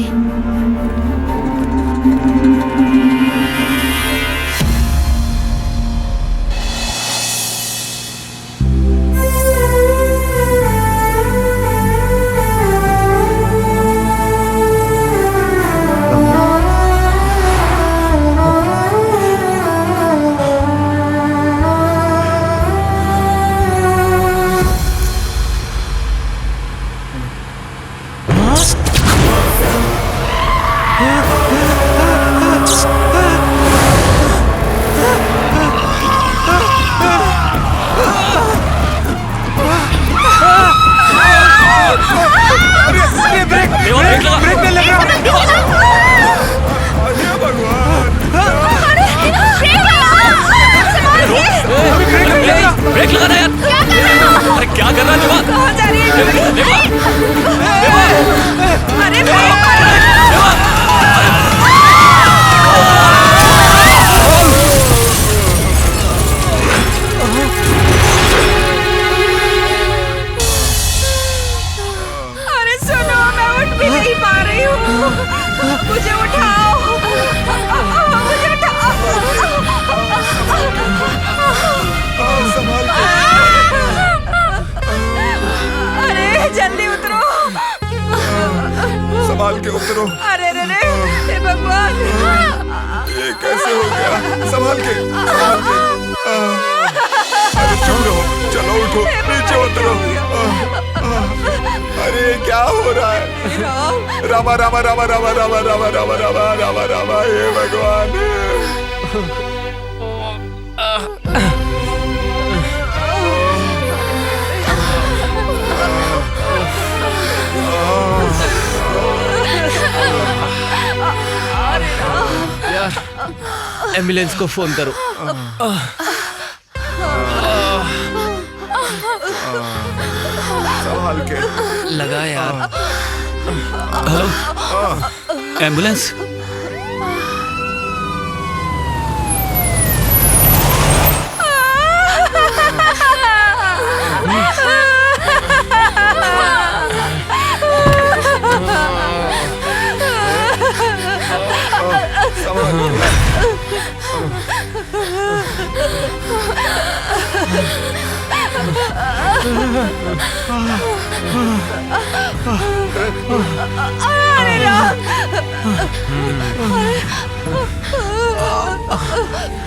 के उतरो। अरे रे रे, हे भगवान। ये कैसे हो गया? संभाल के, संभाल के। अरे चलो, चलो उठो, नीचे उतरो। अरे क्या हो रहा है? रामा रामा रामा रामा रामा रामा रामा रामा रामा रामा, हे भगवान। यार एम्बुलेंस को फोन करो। संभाल के लगा यार। Hello, ambulance.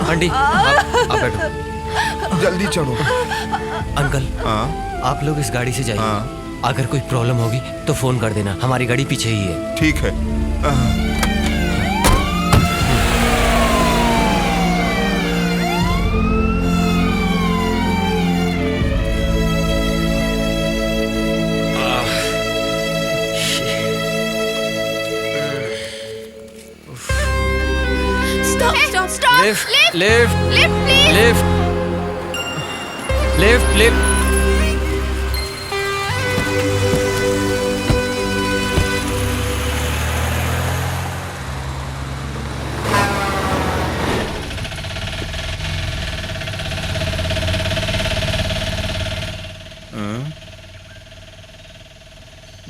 आंटी आप बैठो। जल्दी चढ़ो। अंकल आप लोग इस गाड़ी से जाइए। अगर कोई प्रॉब्लम होगी तो फोन कर देना, हमारी गाड़ी पीछे ही है। ठीक है। Lift lift lift lift lift.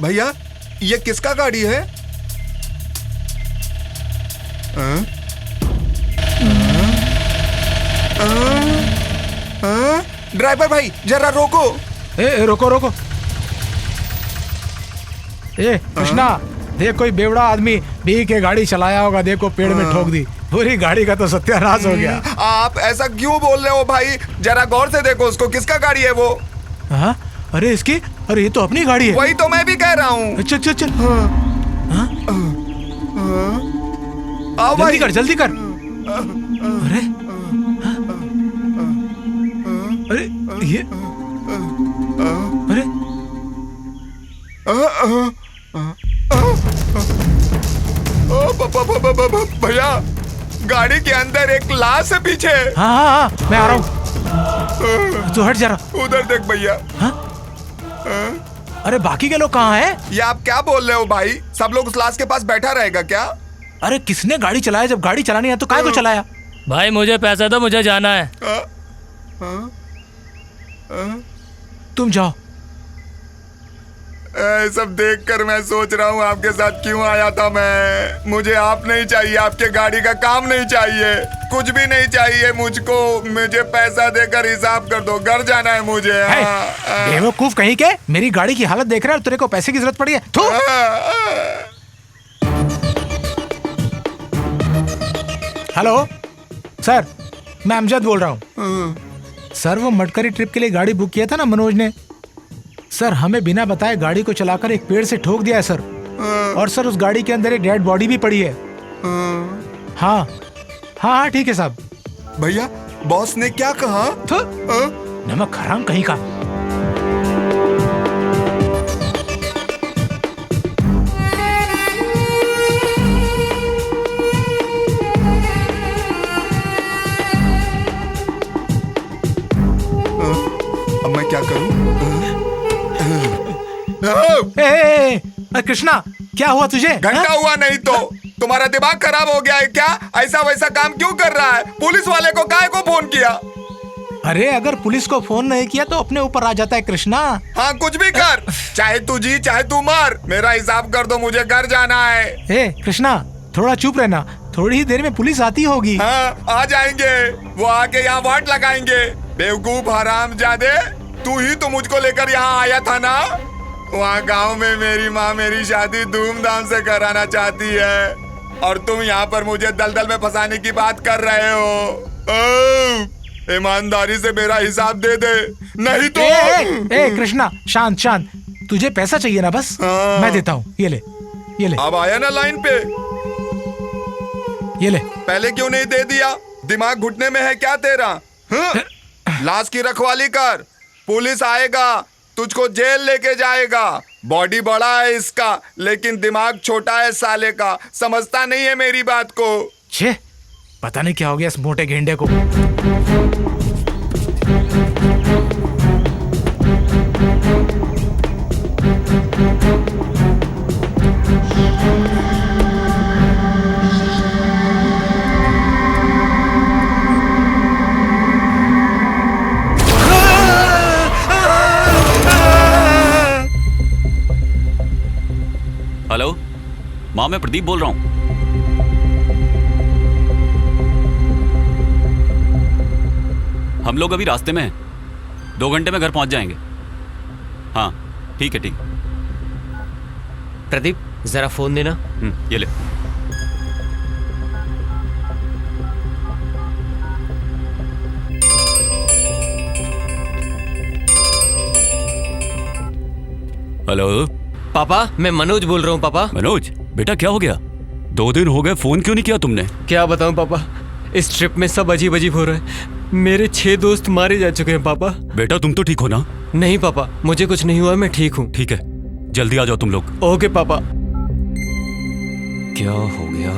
भैया ये किसका गाड़ी है? ड्राइवर भाई जरा रोको। ए रोको रोको। ए कृष्णा देख, कोई बेवड़ा आदमी पी के गाड़ी चलाया होगा, देखो पेड़ में ठोक दी, पूरी गाड़ी का तो सत्यानाश हो गया। आप ऐसा क्यों बोल रहे हो भाई? जरा गौर से देखो उसको, किसका गाड़ी है वो? हाँ अरे इसकी, अरे ये तो अपनी गाड़ी है। वही तो मैं भी कह रहा हूँ। अच्छा अच्छा अच्छा। आओ जल्दी कर जल्दी कर। अरे अरे ये अरे भैया गाड़ी के अंदर एक लाश है पीछे। हाँ हाँ हाँ मैं आ रहा हूँ, तू हट जरा। उधर देख भैया। अरे बाकी के लोग कहाँ हैं? ये आप क्या बोल रहे हो भाई? सब लोग उस लाश के पास बैठा रहेगा क्या? अरे किसने गाड़ी चलाया? जब गाड़ी चलानी है तो काहे को चलाया? भाई मुझे पैसा दो, मुझे जाना है। तुम जाओ। सब देखकर मैं सोच रहा हूँ आपके साथ क्यों आया था मैं। मुझे आप नहीं चाहिए, आपके गाड़ी का काम नहीं चाहिए, कुछ भी नहीं चाहिए मुझको। मुझे पैसा देकर हिसाब कर दो, घर जाना है मुझे। बेवकूफ कहीं के, मेरी गाड़ी की हालत देख रहा है, तेरे को पैसे की जरूरत पड़ी है? थू। हेलो सर, मैं अमजद बोल रहा हूँ। सर वो मटकरी ट्रिप के लिए गाड़ी बुक किया था ना मनोज ने, सर हमें बिना बताए गाड़ी को चलाकर एक पेड़ से ठोक दिया है सर। और सर उस गाड़ी के अंदर एक डेड बॉडी भी पड़ी है। हाँ हाँ हाँ ठीक है साहब। भैया बॉस ने क्या कहा? नमक हराम कहीं का। अब मैं क्या करूं? कृष्णा क्या हुआ तुझे? घंटा हुआ नहीं तो तुम्हारा दिमाग खराब हो गया है क्या? ऐसा वैसा काम क्यों कर रहा है? पुलिस वाले को काहे को फोन किया? अरे अगर पुलिस को फोन नहीं किया तो अपने ऊपर आ जाता है कृष्णा। हाँ कुछ भी कर, चाहे तू जी चाहे तू मर, मेरा हिसाब कर दो, मुझे घर जाना है। ए कृष्णा थोड़ा चुप रहना, थोड़ी ही देर में पुलिस आती होगी। हाँ आ जाएंगे, वो आके यहाँ वाट लगाएंगे। बेवकूफ हरामजादे, तू ही तो मुझको लेकर यहाँ आया था ना? वहाँ गांव में मेरी माँ मेरी शादी धूमधाम से कराना चाहती है और तुम यहाँ पर मुझे दलदल में फंसाने की बात कर रहे हो। ईमानदारी से मेरा हिसाब दे दे, नहीं तो ए कृष्णा, शांत शांत। तुझे पैसा चाहिए ना? बस मैं देता हूँ, ये ले ये ले। अब आया ना लाइन पे, ये ले। पहले क्यों नहीं दे दिया? दिमाग घुटने में है क्या तेरा? लाश की रखवाली कर, पुलिस आएगा तुझको जेल लेके जाएगा। बॉडी बड़ा है इसका लेकिन दिमाग छोटा है साले का, समझता नहीं है मेरी बात को। छे, पता नहीं क्या हो गया इस मोटे गेंडे को। हेलो माँ, मैं प्रदीप बोल रहा हूँ। हम लोग अभी रास्ते में हैं, 2 घंटे में घर पहुंच जाएंगे। हाँ ठीक है, ठीक। प्रदीप जरा फोन देना। ये ले। हेलो पापा, मैं मनोज बोल रहा हूँ। पापा। मनोज बेटा, क्या हो गया? 2 दिन हो गए, फोन क्यों नहीं किया तुमने? क्या बताऊं पापा, इस ट्रिप में सब अजीब अजीब हो रहा है। मेरे 6 दोस्त मारे जा चुके हैं पापा। बेटा तुम तो ठीक हो ना? नहीं पापा, मुझे कुछ नहीं हुआ, मैं ठीक हूँ। ठीक है, जल्दी आ जाओ तुम लोग। ओके पापा। क्या हो गया?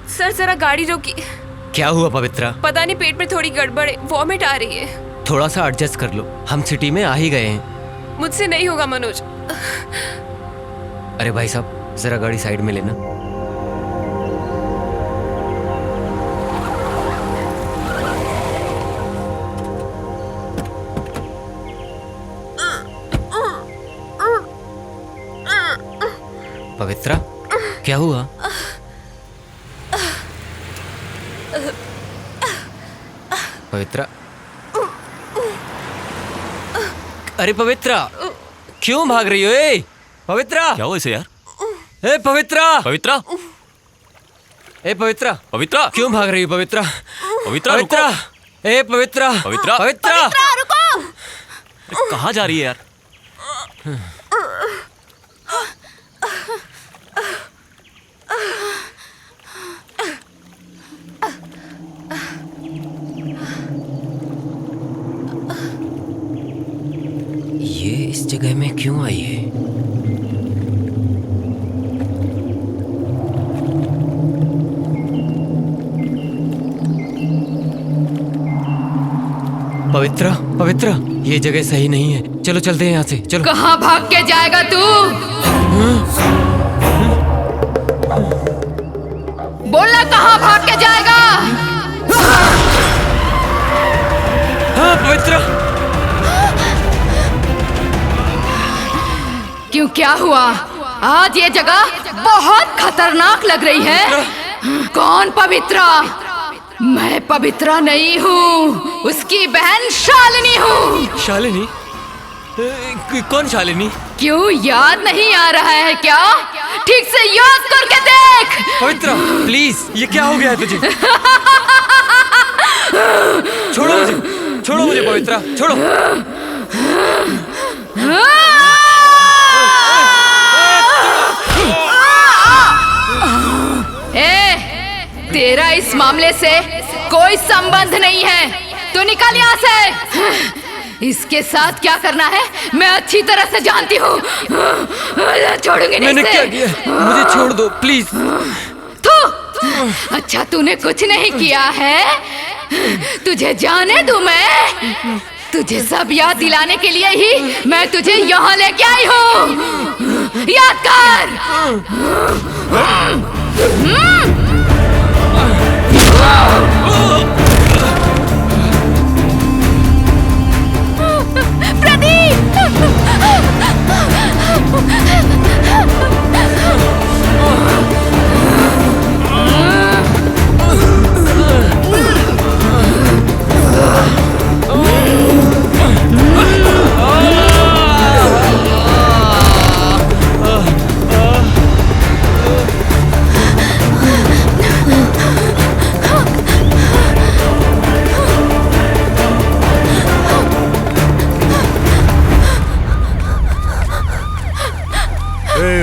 सर जरा गाड़ी रोकी। क्या हुआ पवित्रा? पता नहीं, पेट में थोड़ी गड़बड़ है, वॉमिट आ रही है। थोड़ा सा एडजस्ट कर लो, हम सिटी में आ ही गए हैं। मुझसे नहीं होगा मनोज। अरे भाई साहब, जरा गाड़ी साइड में लेना। पवित्रा, क्या हुआ? पवित्रा, अरे पवित्रा, क्यों भाग रही हो? ए पवित्रा, क्या हुआ इसे यार? ए पवित्रा, पवित्रा, ए पवित्रा, पवित्रा, क्यों भाग रही हो? पवित्रा, पवित्रा, पवित्रा, ए पवित्रा, पवित्रा, पवित्रा, रुको। कहाँ जा रही है यार? ये इस जगह में क्यों आई है? पवित्रा, पवित्रा, ये जगह सही नहीं है, चलो चलते हैं यहाँ से, चलो। कहाँ भाग के जाएगा तू? बोलना, कहाँ भाग के जाएगा? हाँ पवित्रा। क्यों, क्या हुआ? आज ये जगह बहुत खतरनाक लग रही है। कौन पवित्रा? मैं पवित्रा नहीं हूँ, उसकी बहन शालिनी हूँ। शालिनी? कौन शालिनी? क्यों, याद नहीं आ रहा है क्या? ठीक से याद करके देख। पवित्रा प्लीज, ये क्या हो गया है तुझे? छोड़ो मुझे, छोड़ो मुझे पवित्रा, छोड़ो। तेरा इस मामले से कोई संबंध नहीं है, तो निकल यहाँ से। इसके साथ क्या करना है मैं अच्छी तरह से जानती हूँ। छोड़ूंगी नहीं। मैंने क्या किया? मुझे छोड़ दो प्लीज। अच्छा, तूने कुछ नहीं किया है? तुझे जाने दूं मैं? तुझे सब याद दिलाने के लिए ही मैं तुझे यहाँ लेके आई हूँ। याद कर। प्रदीप!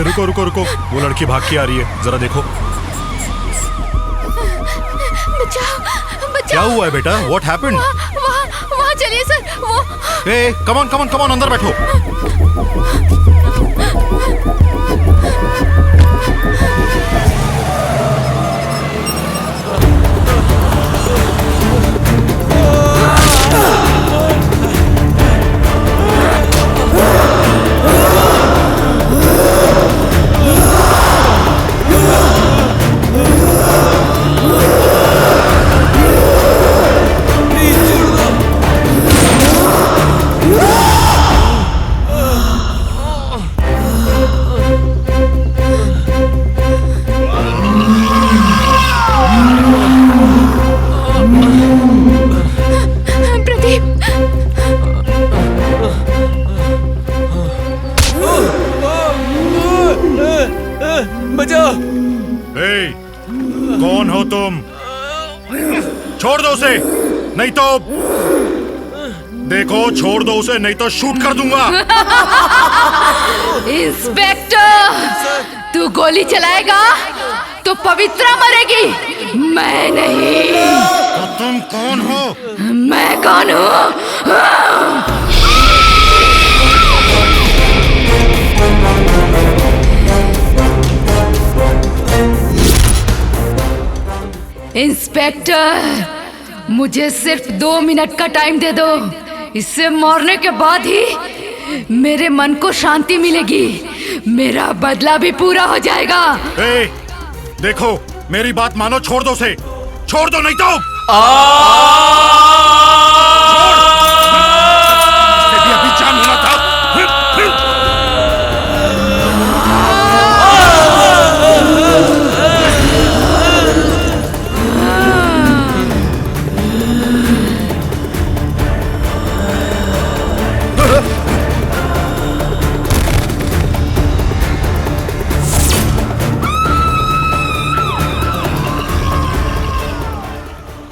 रुको रुको रुको, वो लड़की भाग के आ रही है, जरा देखो। क्या हुआ है बेटा? What happened? वहाँ चलिए सर, वो ए, come on come on come on, अंदर बैठो। कौन हो तुम? छोड़ दो उसे, नहीं तो देखो, छोड़ दो उसे नहीं तो शूट कर दूंगा। इंस्पेक्टर, तू गोली चलाएगा तो पवित्रा मरेगी, मैं नहीं। तो तुम कौन हो? मैं कौन हूँ? इंस्पेक्टर, मुझे सिर्फ 2 मिनट का टाइम दे दो। इससे मरने के बाद ही मेरे मन को शांति मिलेगी, मेरा बदला भी पूरा हो जाएगा। ए, देखो मेरी बात मानो, छोड़ दो उसे, छोड़ दो नहीं तो भी अभी जान होना था।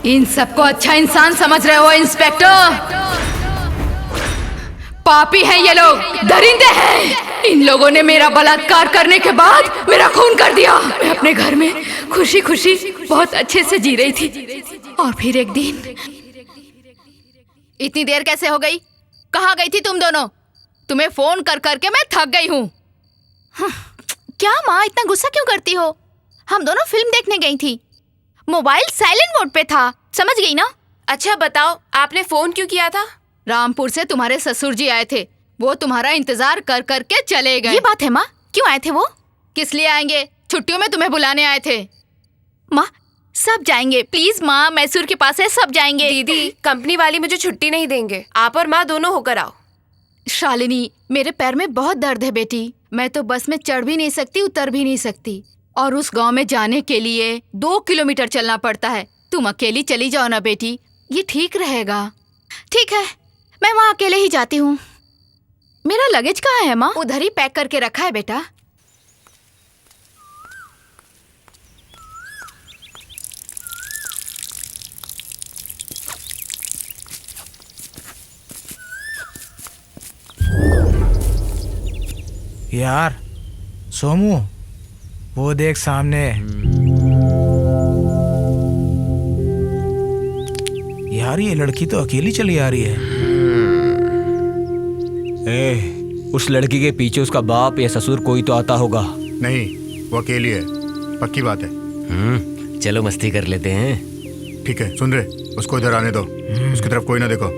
इन सबको अच्छा इंसान समझ रहे हो इंस्पेक्टर? पापी हैं ये लोग, दरिंदे हैं। इन लोगों ने मेरा बलात्कार करने के बाद मेरा खून कर दिया। मैं अपने घर में खुशी खुशी बहुत अच्छे से जी रही थी, और फिर एक दिन। इतनी देर कैसे हो गई? कहाँ गई थी तुम दोनों? तुम्हें फोन कर करके मैं थक गई हूँ। क्या माँ, इतना गुस्सा क्यों करती हो? हम दोनों फिल्म देखने गई थी, मोबाइल साइलेंट मोड पे था, समझ गई ना? अच्छा बताओ, आपने फोन क्यों किया था? रामपुर से तुम्हारे ससुर जी आए थे, वो तुम्हारा इंतजार कर करके चले गए। ये बात है माँ, क्यों आए थे वो? किस लिए आएंगे? छुट्टियों में तुम्हें बुलाने आए थे। माँ, सब जाएंगे, प्लीज माँ, मैसूर के पास है, सब जाएंगे। दीदी, कंपनी वाली मुझे छुट्टी नहीं देंगे, आप और माँ दोनों होकर आओ। शालिनी, मेरे पैर में बहुत दर्द है बेटी, मैं तो बस में चढ़ भी नहीं सकती, उतर भी नहीं सकती, और उस गांव में जाने के लिए 2 किलोमीटर चलना पड़ता है। तुम अकेली चली जाओ ना बेटी, ये ठीक रहेगा। ठीक है, मैं वहाँ अकेले ही जाती हूँ। मेरा लगेज कहाँ है माँ? उधर ही पैक करके रखा है बेटा। यार सोमू, वो देख सामने। यार ये लड़की तो अकेली चली आ रही है। उस लड़की के पीछे उसका बाप या ससुर कोई तो आता होगा। नहीं, वो अकेली है, पक्की बात है। चलो मस्ती कर लेते हैं। ठीक है, सुन रहे, उसको इधर आने दो, उसकी तरफ कोई ना देखो।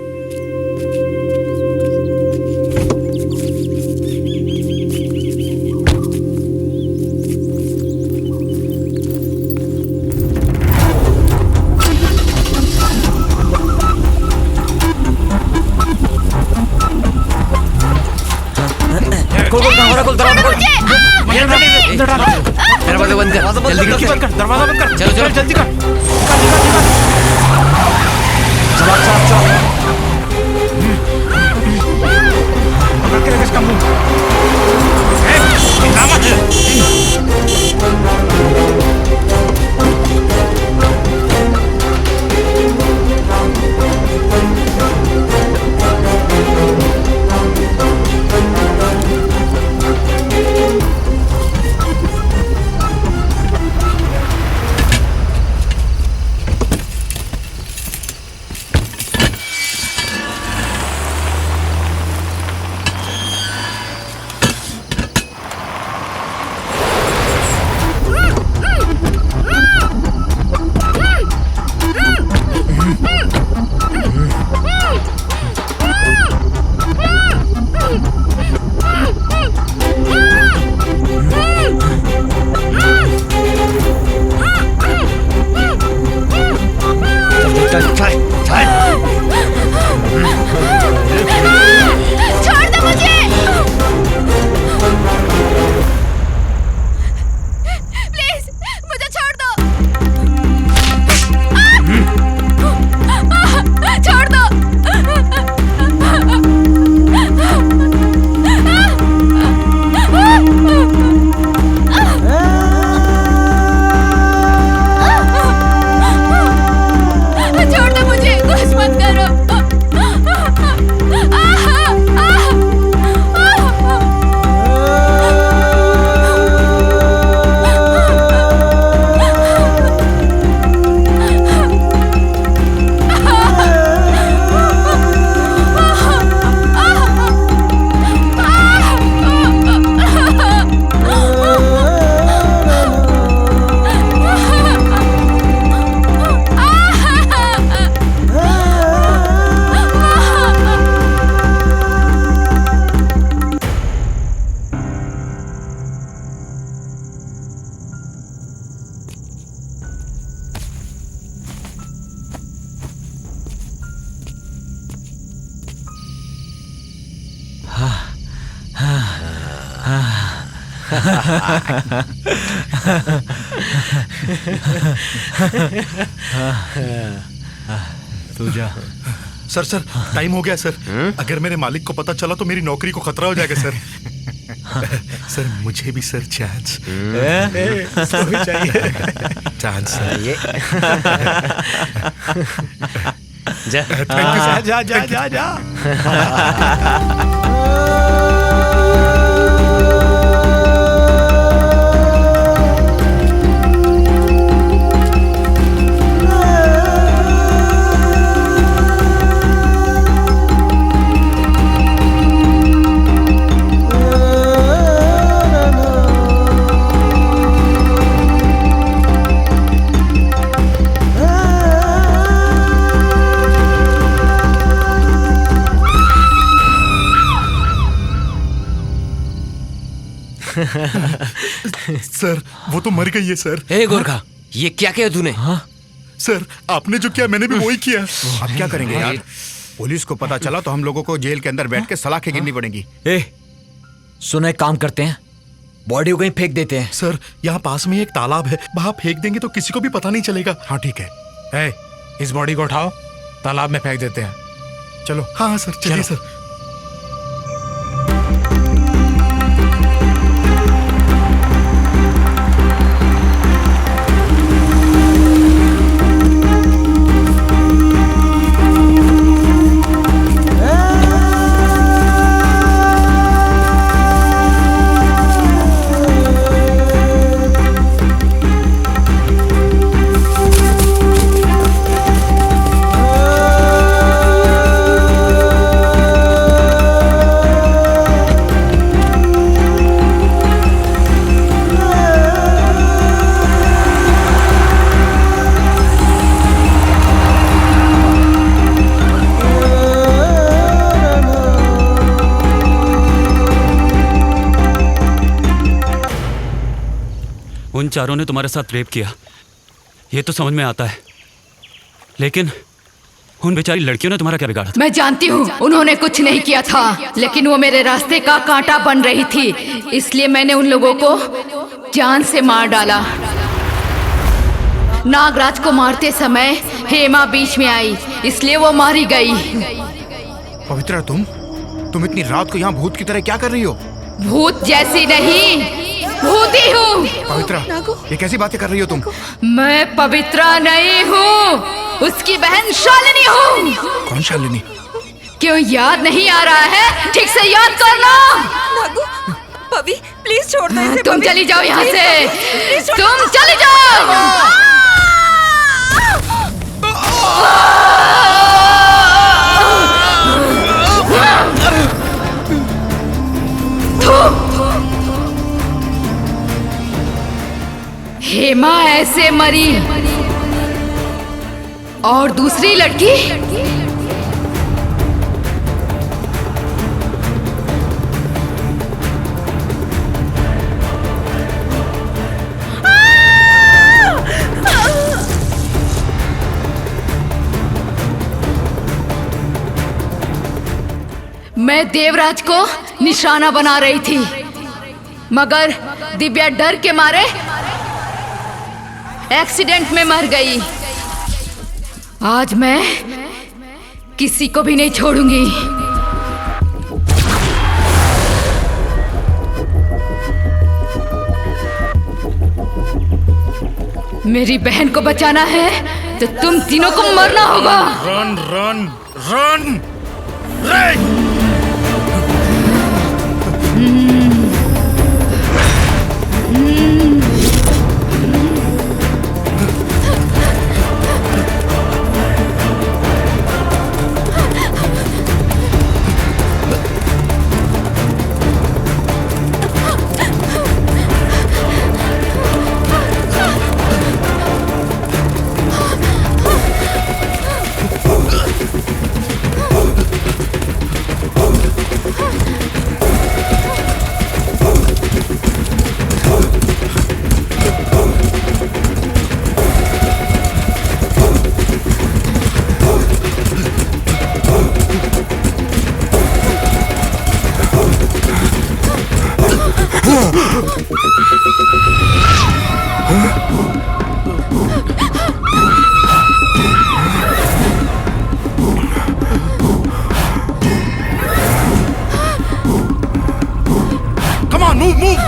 दरवाजा बंद कर, जल्दी कर, दरवाजा बंद कर, चलो चलो जल्दी कर। पकड़ के रख इसका मुंह। तू जा। सर सर टाइम हो गया सर। अगर मेरे मालिक को पता चला तो मेरी नौकरी को खतरा हो जाएगा सर। सर मुझे भी सर चांस चाहिए। चांस जा थैंक यू सर। जा जा जा जा। सर वो तो मर गई है सर। ए गोरखा, ये क्या किया तूने? हाँ सर, आपने जो किया मैंने भी वही किया। अब क्या करेंगे यार? पुलिस को पता चला तो हम लोगों को जेल के अंदर बैठ के सलाखें गिननी पड़ेंगी। सुनो, एक काम करते हैं, बॉडी को कहीं फेंक देते हैं। सर यहाँ पास में एक तालाब है, वहां फेंक देंगे तो किसी को भी पता नहीं चलेगा। हाँ ठीक है। इस बॉडी को उठाओ, तालाब में फेंक देते हैं। चलो। हाँ सर चलिए सर। उन चारों ने तुम्हारे साथ रेप किया, ये तो समझ में आता है, लेकिन उन बेचारी लड़कियों ने तुम्हारा क्या बिगाड़ा था? मैं जानती हूँ उन्होंने कुछ नहीं किया था, लेकिन वो मेरे रास्ते का कांटा बन रही थी, इसलिए मैंने उन लोगों को जान से मार डाला। नागराज को मारते समय हेमा बीच में आई, इसलिए वो मारी गई। पवित्रा, तुम इतनी रात को यहाँ भूत की तरह क्या कर रही हो? भूत जैसी नहीं, भूती हूँ। पवित्रा, ये कैसी बातें कर रही हो तुम? मैं पवित्रा नहीं हूँ, उसकी बहन शालिनी हूँ। कौन शालिनी? क्यों याद नहीं आ रहा है? ठीक से याद कर लो। नागू, पवी प्लीज छोड़ दो इसे। तुम चली जाओ यहाँ से, तुम चली जाओ। हेमा ऐसे मरी, और दूसरी लड़की मैं देवराज को निशाना बना रही थी, मगर दिव्या डर के मारे एक्सीडेंट में मर गई। आज मैं किसी को भी नहीं छोड़ूंगी। मेरी बहन को बचाना है तो तुम तीनों को मरना होगा। रन रन रन रे। Come on, move.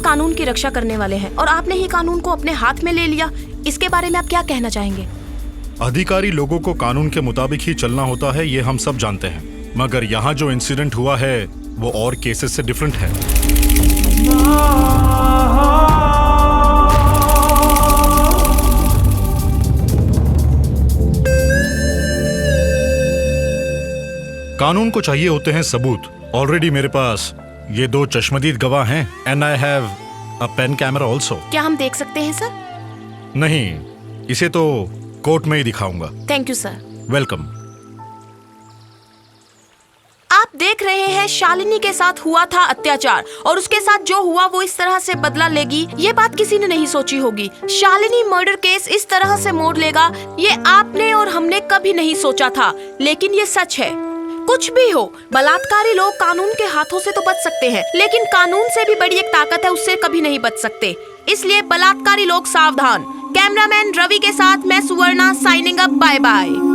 कानून की रक्षा करने वाले हैं और आपने ही कानून को अपने हाथ में ले लिया। इसके बारे में आप क्या कहना चाहेंगे? अधिकारी लोगों को कानून के मुताबिक ही चलना होता है, ये हम सब जानते हैं, मगर यहाँ जो इंसिडेंट हुआ है वो और केसेस से डिफरेंट है। कानून को चाहिए होते हैं सबूत। ऑलरेडी मेरे पास ये 2 चश्मदीद गवाह हैं and I have a pen camera also. क्या हम देख सकते हैं सर? नहीं, इसे तो कोर्ट में ही दिखाऊंगा। Thank you sir. वेलकम। आप देख रहे हैं शालिनी के साथ हुआ था अत्याचार और उसके साथ जो हुआ वो इस तरह से बदला लेगी, ये बात किसी ने नहीं सोची होगी। शालिनी मर्डर केस इस तरह से मोड़ लेगा, ये आपने और हमने कभी नहीं सोचा था, लेकिन ये सच है। कुछ भी हो, बलात्कारी लोग कानून के हाथों से तो बच सकते हैं, लेकिन कानून से भी बड़ी एक ताकत है, उससे कभी नहीं बच सकते। इसलिए बलात्कारी लोग सावधान। कैमरामैन रवि के साथ मैं Suvarna signing up. Bye bye.